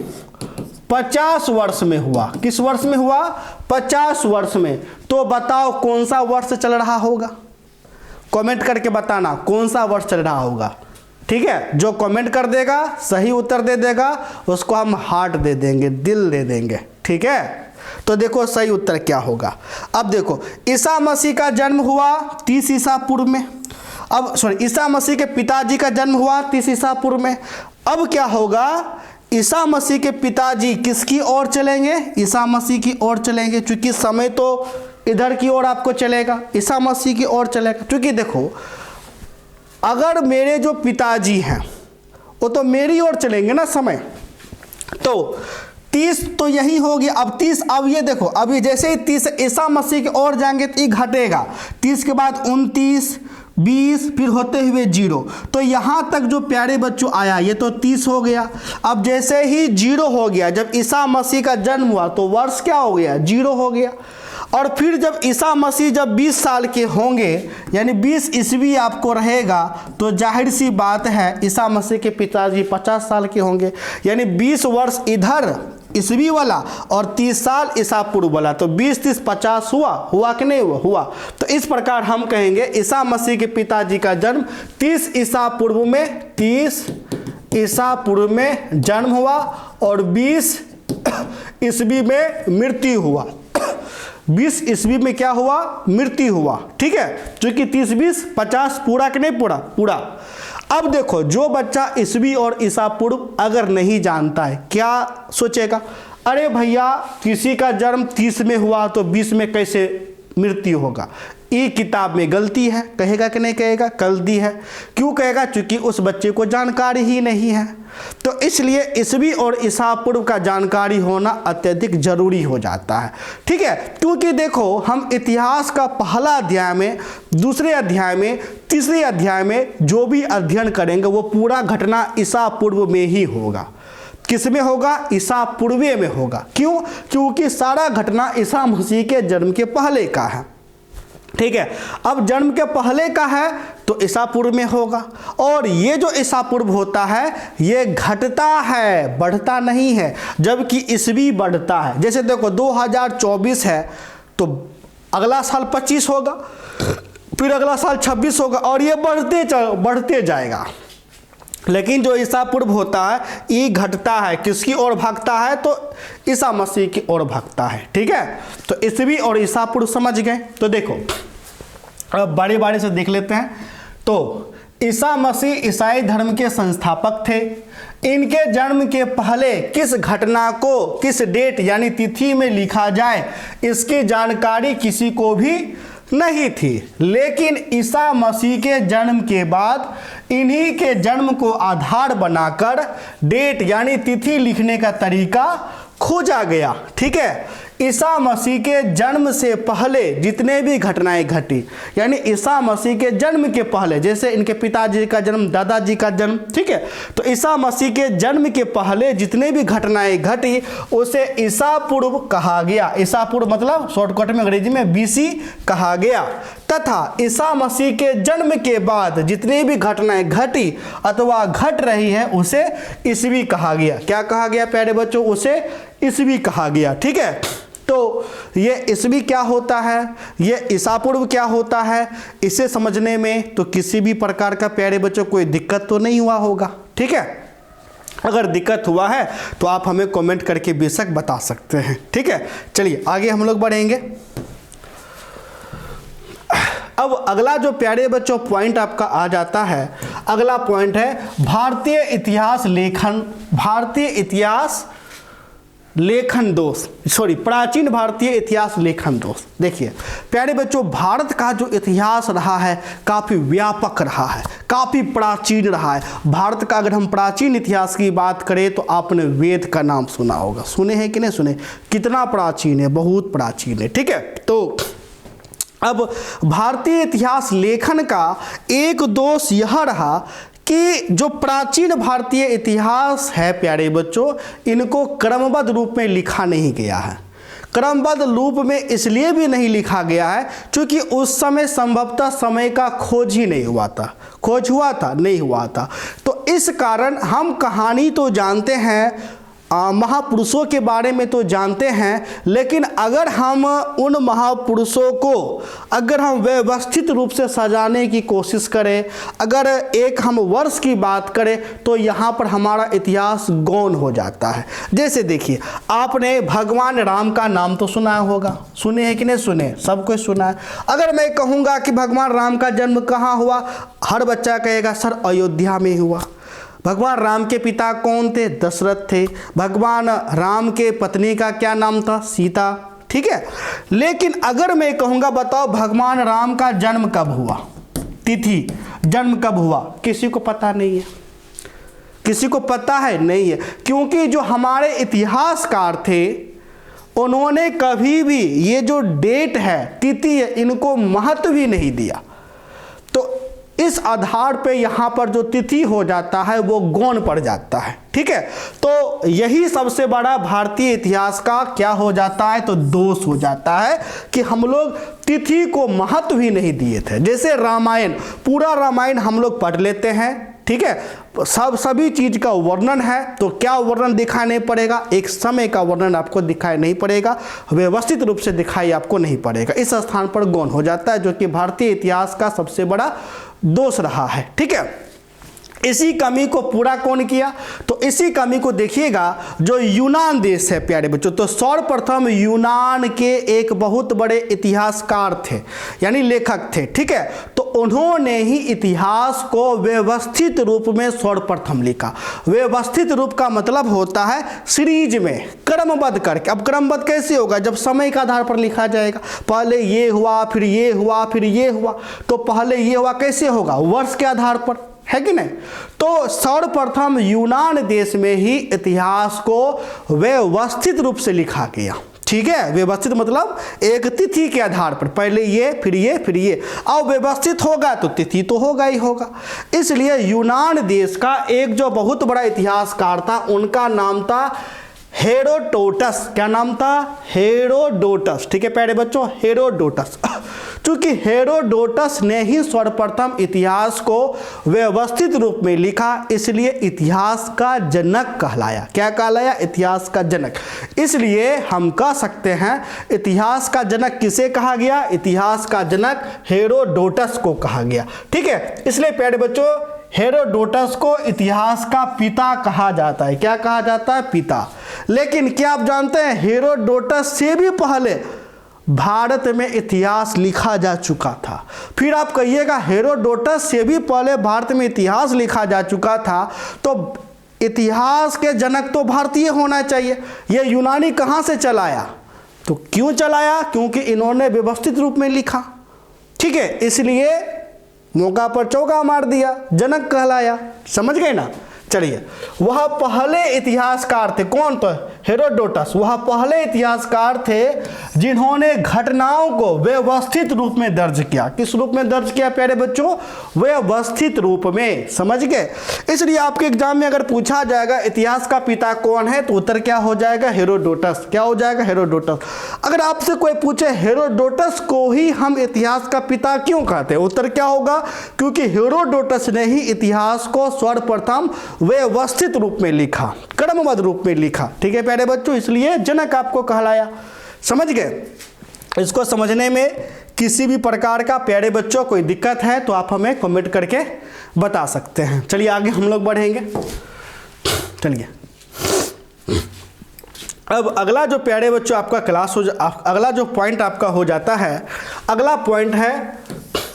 50 वर्ष में हुआ। किस वर्ष में हुआ? 50 वर्ष में। तो बताओ कौन सा वर्ष चल रहा होगा? कमेंट करके बताना कौन सा वर्ष चल रहा होगा। ठीक है, जो कमेंट कर देगा, सही उत्तर दे देगा, उसको हम हार्ट दे देंगे, दिल दे देंगे। ठीक है, तो देखो सही उत्तर क्या होगा। अब देखो ईसा मसीह का जन्म हुआ 30 ईसा पूर्व में। अब ईसा मसीह के पिताजी का जन्म हुआ 30 ईसा पूर्व में। अब क्या होगा? ईसा मसीह के पिताजी किसकी ओर चलेंगे? ईसा मसीह की ओर चलेंगे, क्योंकि समय तो इधर की ओर आपको चलेगा, ईसा मसीह की ओर चलेगा। क्योंकि देखो अगर मेरे जो पिताजी हैं वो तो मेरी ओर चलेंगे ना समय, तो 30 तो यही हो गया। अब 30, अब ये देखो, अभी जैसे ही 30 ईसा मसीह की ओर जाएंगे तो ये घटेगा। 30 के बाद 29, 20, फिर होते हुए 0। तो यहाँ तक जो प्यारे बच्चों आया ये तो 30 हो गया। अब जैसे ही 0 हो गया, जब ईसा मसीह का जन्म हुआ तो वर्ष क्या हो गया? 0 हो गया। और फिर जब ईसा मसीह जब 20 साल के होंगे, यानी 20 ईस्वी आपको रहेगा, तो जाहिर सी बात है ईसा मसीह के पिताजी 50 साल के होंगे, यानी 20 वर्ष इधर ईस्वी वाला और 30 साल ईसा पूर्व वाला, तो 20, 30, 50 हुआ कि नहीं हुआ? तो इस प्रकार हम कहेंगे ईसा मसीह के पिताजी का जन्म 30 ईसा पूर्व में, 30 ईसा पूर्व में जन्म हुआ और 20 ईस्वी में मृत्यु हुआ। 20 ईस्वी में क्या हुआ? मृत्यु हुआ। ठीक है, क्योंकि 30, 20, 50 पूरा कि नहीं पूरा। अब देखो जो बच्चा ईस्वी और ईसा पूर्व अगर नहीं जानता है, क्या सोचेगा? अरे भैया किसी का जन्म 30 में हुआ तो 20 में कैसे मृत्यु होगा? ये किताब में गलती है, कहेगा कि नहीं कहेगा? गलती है। क्यों कहेगा? क्योंकि उस बच्चे को जानकारी ही नहीं है। तो इसलिए ईस्वी और ईसा पूर्व का जानकारी होना अत्यधिक जरूरी हो जाता है। ठीक है, क्योंकि देखो हम इतिहास का पहला अध्याय में, दूसरे अध्याय में, तीसरे अध्याय में जो भी अध्ययन करेंगे वो पूरा घटना ईसा पूर्व में ही होगा। किस में होगा? ईसा पूर्वे में होगा। क्यों? क्योंकि सारा घटना ईसा मसीह के जन्म के पहले का है। ठीक है। अब जन्म के पहले का है तो ईसा पूर्व में होगा, और ये जो ईसा पूर्व होता है ये घटता है, बढ़ता नहीं है, जबकि ईस्वी बढ़ता है। जैसे देखो 2024 है तो अगला साल 25 होगा, फिर अगला साल 26 होगा, और ये बढ़ते जाएगा। लेकिन जो ईसा पूर्व होता है ये घटता है, किसकी ओर भागता है? तो ईसा मसीह की ओर भागता है। ठीक है, तो ईस्वी और ईसा पूर्व समझ गए। तो देखो अब बारी बारी से देख लेते हैं। तो ईसा मसीह ईसाई धर्म के संस्थापक थे। इनके जन्म के पहले किस घटना को किस डेट यानी तिथि में लिखा जाए इसकी जानकारी किसी को भी नहीं थी। लेकिन ईसा मसीह के जन्म के बाद इन्हीं के जन्म को आधार बनाकर डेट यानी तिथि लिखने का तरीका खोजा गया। ठीक है, ईसा मसीह के जन्म से पहले जितने भी घटनाएं घटी, यानी ईसा मसीह के जन्म के पहले, जैसे इनके पिताजी का जन्म, दादाजी का जन्म, ठीक है, तो ईसा मसीह के जन्म के पहले जितने भी घटनाएं घटी उसे ईसा पूर्व कहा गया। ईसा पूर्व मतलब शॉर्टकट में अंग्रेजी में बीसी कहा गया। तथा ईसा मसीह के जन्म के बाद जितनी भी घटनाएं घटी अथवा घट रही है उसे ईस्वी कहा गया। क्या कहा गया प्यारे बच्चों? उसे ईस्वी कहा गया। ठीक है, तो ये ईस्वी क्या होता है, ये ईसा पूर्व क्या होता है, इसे समझने में तो किसी भी प्रकार का प्यारे बच्चों कोई दिक्कत तो नहीं हुआ होगा। ठीक है, अगर दिक्कत हुआ है तो आप हमें कमेंट करके बेशक बता सकते हैं। ठीक है, चलिए आगे हम लोग बढ़ेंगे। अब अगला जो प्यारे बच्चों पॉइंट आपका आ जाता है, अगला पॉइंट है भारतीय इतिहास लेखन दोष, प्राचीन भारतीय इतिहास लेखन दोष। देखिए प्यारे बच्चों, भारत का जो इतिहास रहा है काफ़ी व्यापक रहा है, काफ़ी प्राचीन रहा है। भारत का अगर हम प्राचीन इतिहास की बात करें तो आपने वेद का नाम सुना होगा, सुने हैं कि नहीं सुने? कितना प्राचीन है, बहुत प्राचीन है। ठीक है, तो अब भारतीय इतिहास लेखन का एक दोष यह रहा कि जो प्राचीन भारतीय इतिहास है प्यारे बच्चों, इनको क्रमबद्ध रूप में लिखा नहीं गया है। क्रमबद्ध रूप में इसलिए भी नहीं लिखा गया है क्योंकि उस समय संभवतः समय का खोज ही नहीं हुआ था। खोज हुआ था? नहीं हुआ था। तो इस कारण हम कहानी तो जानते हैं, महापुरुषों के बारे में तो जानते हैं, लेकिन अगर हम उन महापुरुषों को अगर हम व्यवस्थित रूप से सजाने की कोशिश करें, अगर एक हम वर्ष की बात करें तो यहाँ पर हमारा इतिहास गौण हो जाता है। जैसे देखिए, आपने भगवान राम का नाम तो सुना होगा, सुने हैं कि नहीं सुने? सब कुछ सुना है। अगर मैं कहूँगा कि भगवान राम का जन्म कहाँ हुआ, हर बच्चा कहेगा सर अयोध्या में हुआ। भगवान राम के पिता कौन थे? दशरथ थे। भगवान राम के पत्नी का क्या नाम था? सीता। ठीक है, लेकिन अगर मैं कहूँगा बताओ भगवान राम का जन्म कब हुआ, तिथि जन्म कब हुआ, किसी को पता नहीं है। किसी को पता है? नहीं है, क्योंकि जो हमारे इतिहासकार थे उन्होंने कभी भी ये जो डेट है, तिथि है, इनको महत्व ही नहीं दिया। तो इस आधार पे यहाँ पर जो तिथि हो जाता है वो गौण पड़ जाता है। ठीक है, तो यही सबसे बड़ा भारतीय इतिहास का क्या हो जाता है, तो दोष हो जाता है कि हम लोग तिथि को महत्व ही नहीं दिए थे। जैसे रामायण, पूरा रामायण हम लोग पढ़ लेते हैं, ठीक है, सभी चीज का वर्णन है, तो क्या वर्णन दिखाई नहीं पड़ेगा? एक समय का वर्णन आपको दिखाई नहीं पड़ेगा, व्यवस्थित रूप से दिखाई आपको नहीं पड़ेगा। इस स्थान पर गौण हो जाता है, जो कि भारतीय इतिहास का सबसे बड़ा दोष रहा है। ठीक है, इसी कमी को पूरा कौन किया? तो इसी कमी को देखिएगा जो यूनान देश है प्यारे बच्चों, तो सर्वप्रथम यूनान के एक बहुत बड़े इतिहासकार थे, यानी लेखक थे। ठीक है, तो उन्होंने ही इतिहास को व्यवस्थित रूप में सर्वप्रथम लिखा। व्यवस्थित रूप का मतलब होता है सीरीज में क्रमबद्ध करके। अब क्रमबद्ध कैसे होगा? जब समय के आधार पर लिखा जाएगा, पहले ये हुआ, फिर ये हुआ, फिर ये हुआ, तो पहले ये हुआ कैसे होगा? वर्ष के आधार पर, है कि नहीं? तो सर्वप्रथम यूनान देश में ही इतिहास को व्यवस्थित रूप से लिखा गया। ठीक है, व्यवस्थित मतलब एक तिथि के आधार पर, पहले ये फिर ये फिर ये। अब व्यवस्थित होगा तो तिथि तो होगा ही होगा। इसलिए यूनान देश का एक जो बहुत बड़ा इतिहासकार था, उनका नाम था हेरोडोटस। क्या नाम था? हेरोडोटस। ठीक है प्यारे बच्चों, हेरोडोटस। चूंकि हेरोडोटस ने ही सर्वप्रथम इतिहास को व्यवस्थित रूप में लिखा, इसलिए इतिहास का जनक कहलाया। क्या कहलाया? इतिहास का जनक। इसलिए हम कह सकते हैं इतिहास का जनक किसे कहा गया? इतिहास का जनक हेरोडोटस को कहा गया। ठीक है, इसलिए प्यारे बच्चों हेरोडोटस को इतिहास का पिता कहा जाता है। क्या कहा जाता है? पिता। लेकिन क्या आप जानते हैं हेरोडोटस से भी पहले भारत में इतिहास लिखा जा चुका था। फिर आप कहिएगा हेरोडोटस से भी पहले भारत में इतिहास लिखा जा चुका था, तो इतिहास के जनक तो भारतीय होना चाहिए। यह यूनानी कहाँ से चलाया? तो क्यों चलाया? क्योंकि इन्होंने व्यवस्थित रूप में लिखा। ठीक है, इसलिए मौका पर चौका मार दिया, जनक कहलाया। समझ गए ना? चलिए, वह पहले इतिहासकार थे। कौन? तो हेरोडोटस। वह पहले इतिहासकार थे जिन्होंने घटनाओं को व्यवस्थित रूप में दर्ज किया। किस रूप में दर्ज किया प्यारे बच्चों? व्यवस्थित रूप में। समझ गए? इसलिए आपके एग्जाम में अगर पूछा जाएगा इतिहास का पिता कौन है, तो उत्तर क्या हो जाएगा? हेरोडोटस। क्या हो जाएगा? हेरोडोटस। अगर आपसे कोई पूछे हेरोडोटस को ही हम इतिहास का पिता क्यों कहते हैं, उत्तर क्या होगा? क्योंकि हेरोडोटस ने ही इतिहास को सर्वप्रथम व्यवस्थित रूप में लिखा, क्रमबद्ध रूप में लिखा। ठीक है प्यारे बच्चों, इसलिए जनक आपको कहलाया। समझ गए? इसको समझने में किसी भी प्रकार का प्यारे बच्चों कोई दिक्कत है तो आप हमें कमेंट करके बता सकते हैं। चलिए आगे हम लोग बढ़ेंगे। चलिए, अब अगला जो प्यारे बच्चों आपका क्लास अगला जो पॉइंट आपका हो जाता है, अगला पॉइंट है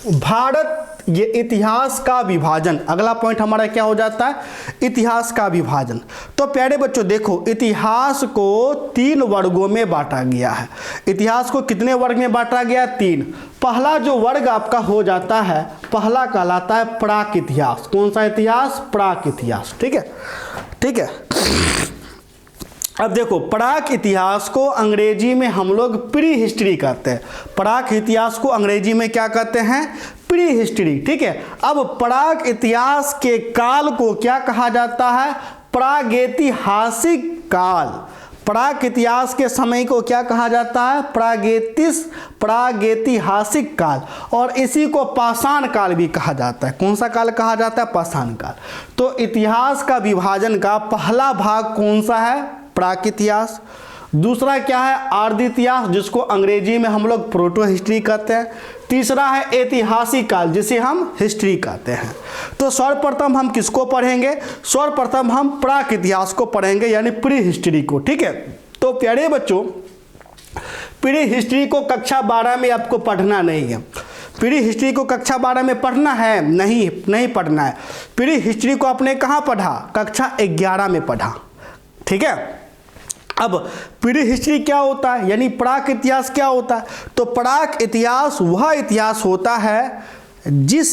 भारत ये इतिहास का विभाजन। अगला पॉइंट हमारा क्या हो जाता है? इतिहास का विभाजन। तो प्यारे बच्चों देखो, इतिहास को 3 वर्गों में बांटा गया है। इतिहास को कितने वर्ग में बांटा गया? 3। पहला जो वर्ग आपका हो जाता है, पहला कहलाता है प्राक इतिहास। कौन सा इतिहास? प्राक इतिहास। ठीक है, ठीक है। अब देखो, प्राक इतिहास को अंग्रेजी में हम लोग प्री हिस्ट्री कहते हैं। प्राक इतिहास को अंग्रेजी में क्या कहते हैं? Pre history. ठीक है। अब प्राक इतिहास के काल को क्या कहा जाता है? प्रागैतिहासिक काल। प्राक इतिहास के समय को क्या कहा जाता है? प्रागैतिहासिक काल। और इसी को पाषाण काल भी कहा जाता है। कौन सा काल कहा जाता है? पाषाण काल। तो इतिहास का विभाजन का पहला भाग कौन सा है? प्राक इतिहास। दूसरा क्या है? आर्ध इतिहास, जिसको अंग्रेजी में हम लोग प्रोटो हिस्ट्री कहते हैं। तीसरा है ऐतिहासिक काल, जिसे हम हिस्ट्री कहते हैं। तो सर्वप्रथम हम किसको पढ़ेंगे? सर्वप्रथम हम प्राक इतिहास को पढ़ेंगे, यानी प्री हिस्ट्री को। ठीक है। तो प्यारे बच्चों, प्री हिस्ट्री को कक्षा 12 में आपको पढ़ना नहीं है। प्री हिस्ट्री को कक्षा 12 में पढ़ना है? नहीं पढ़ना है। प्री हिस्ट्री को आपने कहाँ पढ़ा? कक्षा 11 में पढ़ा। ठीक है। अब प्री हिस्ट्री क्या होता है, यानी प्राक इतिहास क्या होता है? तो प्राक इतिहास वह इतिहास होता है जिस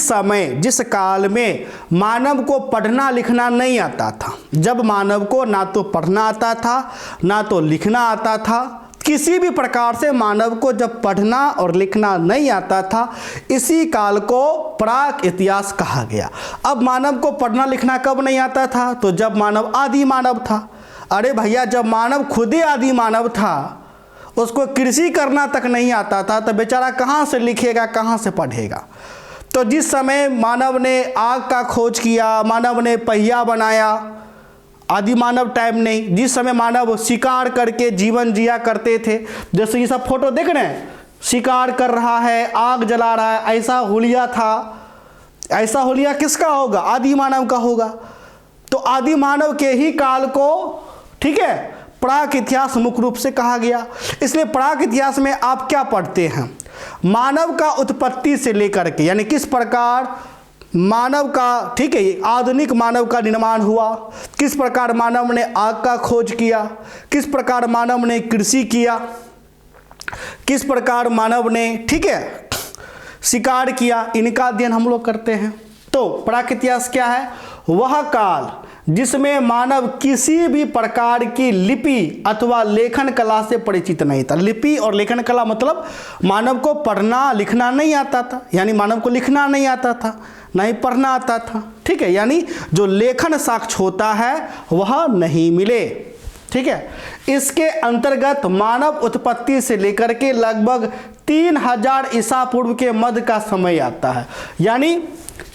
समय, जिस काल में मानव को पढ़ना लिखना नहीं आता था। जब मानव को ना तो पढ़ना आता था ना तो लिखना आता था। किसी भी प्रकार से मानव को जब पढ़ना और लिखना नहीं आता था, इसी काल को प्राक इतिहास कहा गया। अब मानव को पढ़ना लिखना कब नहीं आता था? तो जब मानव आदि मानव था। अरे भैया, जब मानव खुद ही आदि मानव था, उसको कृषि करना तक नहीं आता था, तो बेचारा कहाँ से लिखेगा, कहाँ से पढ़ेगा? तो जिस समय मानव ने आग का खोज किया, मानव ने पहिया बनाया, आदि मानव टाइम नहीं, जिस समय मानव शिकार करके जीवन जिया करते थे, जैसे ये सब फोटो देख रहे हैं, शिकार कर रहा है, आग जला रहा है, ऐसा हुलिया था। ऐसा हुलिया किसका होगा? आदि मानव का होगा। तो आदि मानव के ही काल को, ठीक है, प्राक इतिहास मुख्य रूप से कहा गया। इसलिए प्राक इतिहास में आप क्या पढ़ते हैं? मानव का उत्पत्ति से लेकर के, यानी किस प्रकार मानव का, ठीक है, आधुनिक मानव का निर्माण हुआ, किस प्रकार मानव ने आग का खोज किया, किस प्रकार मानव ने कृषि किया, किस प्रकार मानव ने, ठीक है, शिकार किया, इनका अध्ययन हम लोग करते हैं। तो प्राक इतिहास क्या है? वह काल जिसमें मानव किसी भी प्रकार की लिपि अथवा लेखन कला से परिचित नहीं था। लिपि और लेखन कला मतलब मानव को पढ़ना लिखना नहीं आता था, यानी मानव को लिखना नहीं आता था, नहीं पढ़ना आता था। ठीक है, यानी जो लेखन साक्ष्य होता है वह नहीं मिले। ठीक है, इसके अंतर्गत मानव उत्पत्ति से लेकर के लगभग 3000 ईसा पूर्व के मध्य का समय आता है। यानी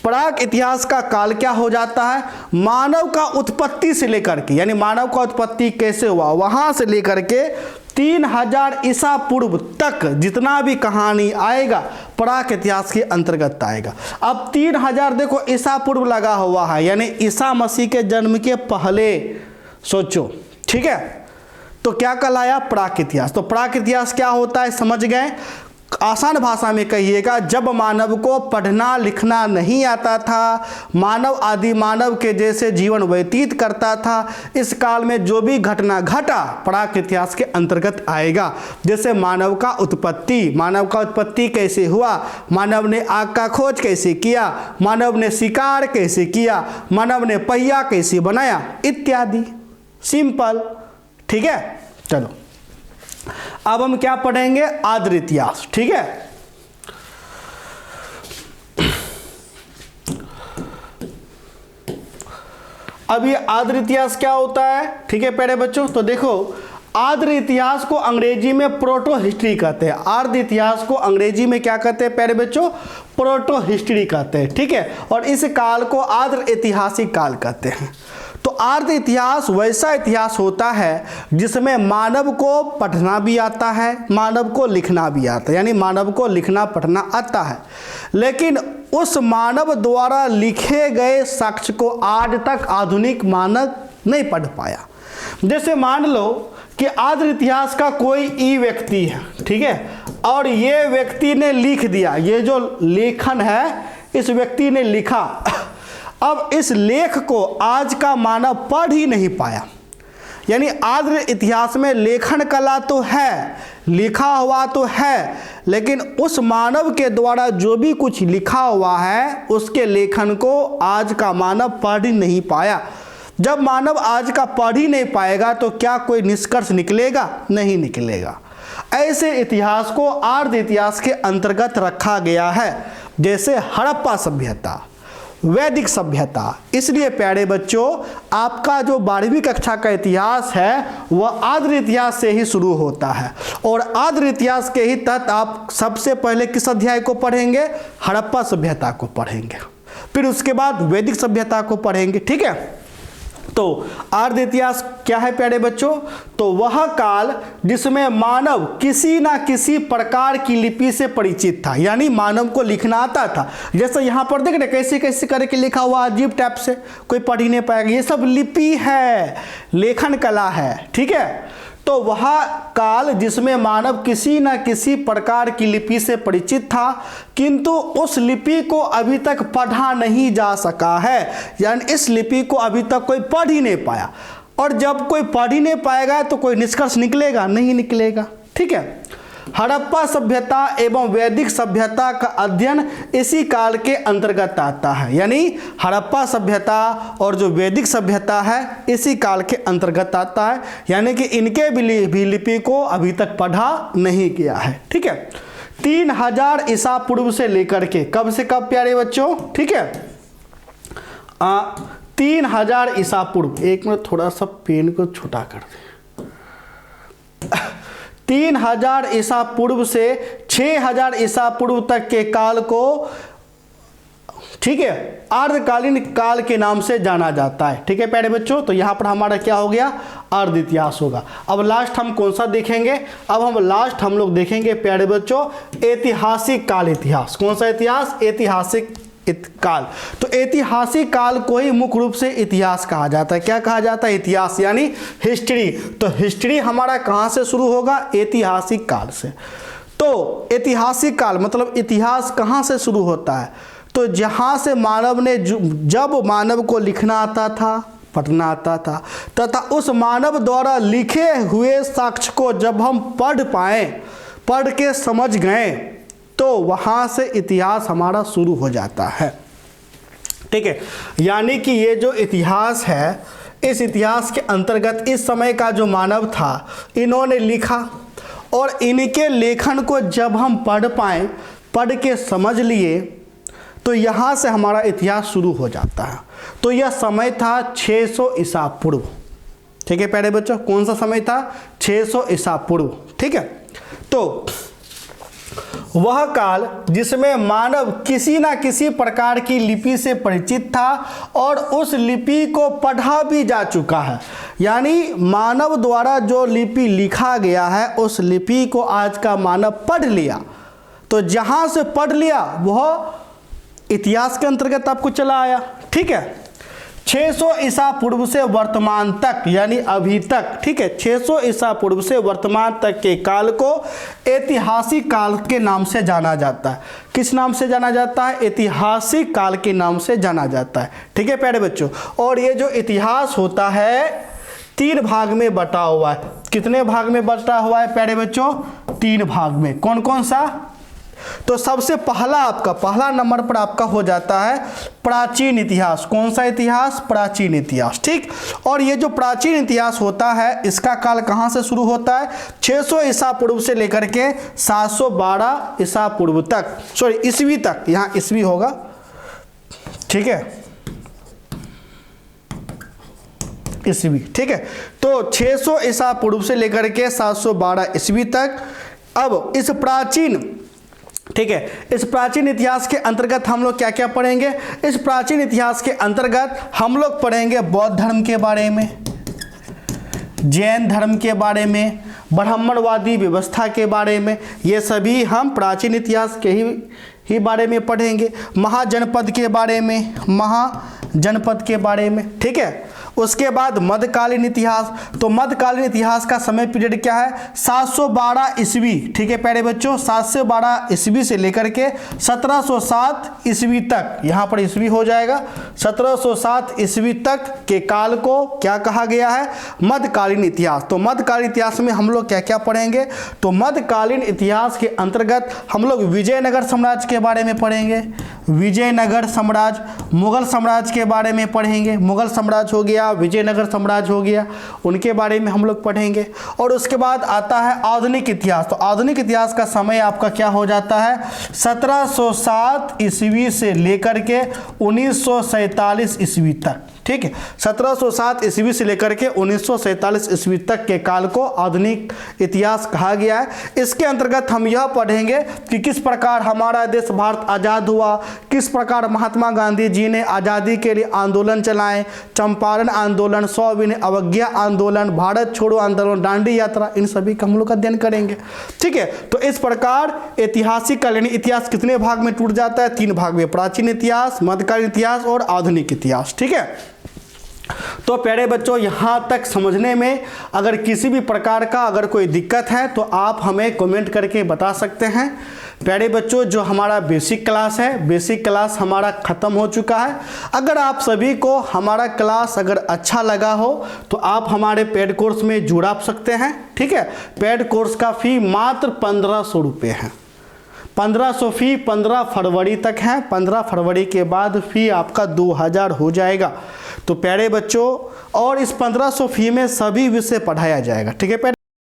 प्राक इतिहास का काल क्या हो जाता है, मानव का उत्पत्ति से लेकर के, यानी मानव का उत्पत्ति कैसे हुआ वहां से लेकर के 3000 ईसा पूर्व तक जितना भी कहानी आएगा प्राक इतिहास के अंतर्गत आएगा। अब 3000 देखो ईसा पूर्व लगा हुआ है, यानी ईसा मसीह के जन्म के पहले सोचो, ठीक है। तो क्या कहलाया, प्राक इतिहास। तो प्राक इतिहास क्या होता है समझ गए। आसान भाषा में कहिएगा, जब मानव को पढ़ना लिखना नहीं आता था, मानव आदि मानव के जैसे जीवन व्यतीत करता था, इस काल में जो भी घटना घटा प्राक इतिहास के अंतर्गत आएगा। जैसे मानव का उत्पत्ति कैसे हुआ, मानव ने आग का खोज कैसे किया, मानव ने शिकार कैसे किया, मानव ने पहिया कैसे बनाया इत्यादि। सिंपल, ठीक है। चलो अब हम क्या पढ़ेंगे, आर्य इतिहास, ठीक है। अब ये आर्य इतिहास क्या होता है, ठीक है प्यारे बच्चों। तो देखो आर्य इतिहास को अंग्रेजी में प्रोटो हिस्ट्री कहते हैं। आर्य इतिहास को अंग्रेजी में क्या कहते हैं प्यारे बच्चों, प्रोटो हिस्ट्री कहते हैं, ठीक है। और इस काल को आर्य ऐतिहासिक काल कहते हैं। तो आर्य इतिहास वैसा इतिहास होता है जिसमें मानव को पढ़ना भी आता है, मानव को लिखना भी आता है, यानी मानव को लिखना पढ़ना आता है, लेकिन उस मानव द्वारा लिखे गए साक्ष्य को आज तक आधुनिक मानव नहीं पढ़ पाया। जैसे मान लो कि आर्य इतिहास का कोई व्यक्ति है, ठीक है, और ये व्यक्ति ने लिख दिया, ये जो लेखन है इस व्यक्ति ने लिखा, अब इस लेख को आज का मानव पढ़ ही नहीं पाया। यानी आर्य इतिहास में लेखन कला तो है, लिखा हुआ तो है, लेकिन उस मानव के द्वारा जो भी कुछ लिखा हुआ है उसके लेखन को आज का मानव पढ़ ही नहीं पाया। जब मानव आज का पढ़ ही नहीं पाएगा तो क्या कोई निष्कर्ष निकलेगा, नहीं निकलेगा। ऐसे इतिहास को आर्य इतिहास के अंतर्गत रखा गया है। जैसे हड़प्पा सभ्यता, वैदिक सभ्यता। इसलिए प्यारे बच्चों आपका जो 12वीं कक्षा का इतिहास है वह आर्य इतिहास से ही शुरू होता है, और आर्य इतिहास के ही तहत आप सबसे पहले किस अध्याय को पढ़ेंगे, हड़प्पा सभ्यता को पढ़ेंगे, फिर उसके बाद वैदिक सभ्यता को पढ़ेंगे, ठीक है। तो आर्य इतिहास क्या है प्यारे बच्चों, तो वह काल जिसमें मानव किसी ना किसी प्रकार की लिपि से परिचित था, यानी मानव को लिखना आता था। जैसे यहाँ पर देख रहे कैसे कैसे करके लिखा हुआ अजीब टाइप से, कोई पढ़ ही नहीं पाएगा, ये सब लिपि है, लेखन कला है, ठीक है। तो वह काल जिसमें मानव किसी न किसी प्रकार की लिपि से परिचित था, किंतु उस लिपि को अभी तक पढ़ा नहीं जा सका है, यानी इस लिपि को अभी तक कोई पढ़ ही नहीं पाया। और जब कोई पढ़ ही नहीं पाएगा तो कोई निष्कर्ष निकलेगा, नहीं निकलेगा, ठीक है। हड़प्पा सभ्यता एवं वैदिक सभ्यता का अध्ययन इसी काल के अंतर्गत आता है, यानी हड़प्पा सभ्यता और जो वैदिक सभ्यता है इसी काल के अंतर्गत आता है, यानी कि इनके भी लिपि को अभी तक पढ़ा नहीं गया है, ठीक है। 3000 ईसा पूर्व से लेकर के कब से कब प्यारे बच्चों, ठीक है, 3000 ईसा पूर्व, एक मिनट थोड़ा सा पेन को छोटा कर दें, 3000 ईसा पूर्व से 6000 ईसा पूर्व तक के काल को, ठीक है, अर्धकालीन काल के नाम से जाना जाता है, ठीक है प्यारे बच्चों। तो यहाँ पर हमारा क्या हो गया, आर्य इतिहास होगा। अब लास्ट हम कौन सा देखेंगे, अब हम लोग देखेंगे प्यारे बच्चों ऐतिहासिक काल इतिहास। कौन सा इतिहास, ऐतिहासिक काल। तो ऐतिहासिक काल को ही मुख्य रूप से इतिहास कहा जाता है। क्या कहा जाता है, इतिहास, यानी हिस्ट्री। तो हिस्ट्री हमारा कहाँ से शुरू होगा, ऐतिहासिक काल से। तो ऐतिहासिक काल मतलब इतिहास कहाँ से शुरू होता है, तो जहाँ से मानव ने, जब मानव को लिखना आता था, पढ़ना आता था, तथा उस मानव द्वारा लिखे हुए साक्ष्य को जब हम पढ़ पाए, पढ़ के समझ गए, तो वहाँ से इतिहास हमारा शुरू हो जाता है, ठीक है। यानी कि ये जो इतिहास है, इस इतिहास के अंतर्गत इस समय का जो मानव था इन्होंने लिखा, और इनके लेखन को जब हम पढ़ पाए, पढ़ के समझ लिए, तो यहाँ से हमारा इतिहास शुरू हो जाता है। तो यह समय था 600 ईसा पूर्व, ठीक है प्यारे बच्चों। कौन सा समय था, 600 ईसा पूर्व, ठीक है। तो वह काल जिसमें मानव किसी ना किसी प्रकार की लिपि से परिचित था और उस लिपि को पढ़ा भी जा चुका है। यानी मानव द्वारा जो लिपि लिखा गया है उस लिपि को आज का मानव पढ़ लिया। तो जहाँ से पढ़ लिया वह इतिहास के अंतर्गत आपको चला आया। ठीक है, 600 ईसा पूर्व से वर्तमान तक, यानी अभी तक, ठीक है, 600 ईसा पूर्व से वर्तमान तक के काल को ऐतिहासिक काल के नाम से जाना जाता है। किस नाम से जाना जाता है? ऐतिहासिक काल के नाम से जाना जाता है। ठीक है प्यारे बच्चों, और ये जो इतिहास होता है 3 भाग में बटा हुआ है। कितने भाग में बटा हुआ है प्यारे बच्चों? 3 भाग में। कौन कौन सा? तो सबसे पहला नंबर पर आपका हो जाता है प्राचीन इतिहास। कौन सा इतिहास? प्राचीन इतिहास। ठीक, और ये जो प्राचीन इतिहास होता है इसका काल कहाँ से शुरू होता है? 600 ईसा पूर्व से लेकर के 712 ईसा पूर्व तक, सॉरी ईस्वी तक, यहाँ ईस्वी होगा। ठीक है, ईस्वी। ठीक है, तो 600 ईसा पूर्व से लेकर के 712 ईस्वी तक। अब इस प्राचीन, ठीक है, इस प्राचीन इतिहास के अंतर्गत हम लोग क्या क्या पढ़ेंगे? इस प्राचीन इतिहास के अंतर्गत हम लोग पढ़ेंगे बौद्ध धर्म के बारे में, जैन धर्म के बारे में, ब्राह्मणवादी व्यवस्था के बारे में। ये सभी हम प्राचीन इतिहास के ही बारे में पढ़ेंगे। महाजनपद के बारे में, महाजनपद के बारे में। ठीक है, उसके बाद मध्यकालीन इतिहास। तो मध्यकालीन इतिहास का समय पीरियड क्या है? 712 ईस्वी। ठीक है प्यारे बच्चों, 712 ईस्वी से लेकर के 1707 ईस्वी तक, यहाँ पर ईस्वी हो जाएगा। 1707 ईस्वी तक के काल को क्या कहा गया है? मध्यकालीन इतिहास। तो मध्यकालीन इतिहास में हम लोग क्या क्या पढ़ेंगे? तो मध्यकालीन इतिहास के अंतर्गत हम लोग विजयनगर साम्राज्य के बारे में पढ़ेंगे। विजयनगर साम्राज्य, मुगल साम्राज्य के बारे में पढ़ेंगे। मुगल साम्राज्य हो गया, विजयनगर साम्राज्य हो गया, उनके बारे में हम लोग पढ़ेंगे। और उसके बाद आता है आधुनिक इतिहास। तो आधुनिक इतिहास का समय आपका क्या हो जाता है? 1707 ईस्वी से लेकर के 1947 ईस्वी तक। ठीक है, 1707 ईस्वी से लेकर के 1947 ईस्वी तक के काल को आधुनिक इतिहास कहा गया है। इसके अंतर्गत हम यह पढ़ेंगे कि किस प्रकार हमारा देश भारत आज़ाद हुआ, किस प्रकार महात्मा गांधी जी ने आज़ादी के लिए आंदोलन चलाए, चंपारण आंदोलन, सविनय अवज्ञा आंदोलन, भारत छोड़ो आंदोलन, दांडी यात्रा, इन सभी का हम लोग अध्ययन करेंगे। ठीक है, तो इस प्रकार ऐतिहासिक काल यानी इतिहास कितने भाग में टूट जाता है? 3 भाग में, प्राचीन इतिहास, मध्यकालीन इतिहास और आधुनिक इतिहास। ठीक है, तो प्यारे बच्चों यहाँ तक समझने में अगर किसी भी प्रकार का अगर कोई दिक्कत है तो आप हमें कमेंट करके बता सकते हैं। प्यारे बच्चों, जो हमारा बेसिक क्लास है, बेसिक क्लास हमारा ख़त्म हो चुका है। अगर आप सभी को हमारा क्लास अगर अच्छा लगा हो तो आप हमारे पेड कोर्स में जुड़ा सकते हैं। ठीक है, पेड कोर्स का फ़ी मात्र 1500 रुपये है। 1500 फ़ी 15 फरवरी तक है। 15 फरवरी के बाद फ़ी आपका 2000 हो जाएगा। तो प्यारे बच्चों, और इस 1500 फ़ी में सभी विषय पढ़ाया जाएगा। ठीक है प्यारे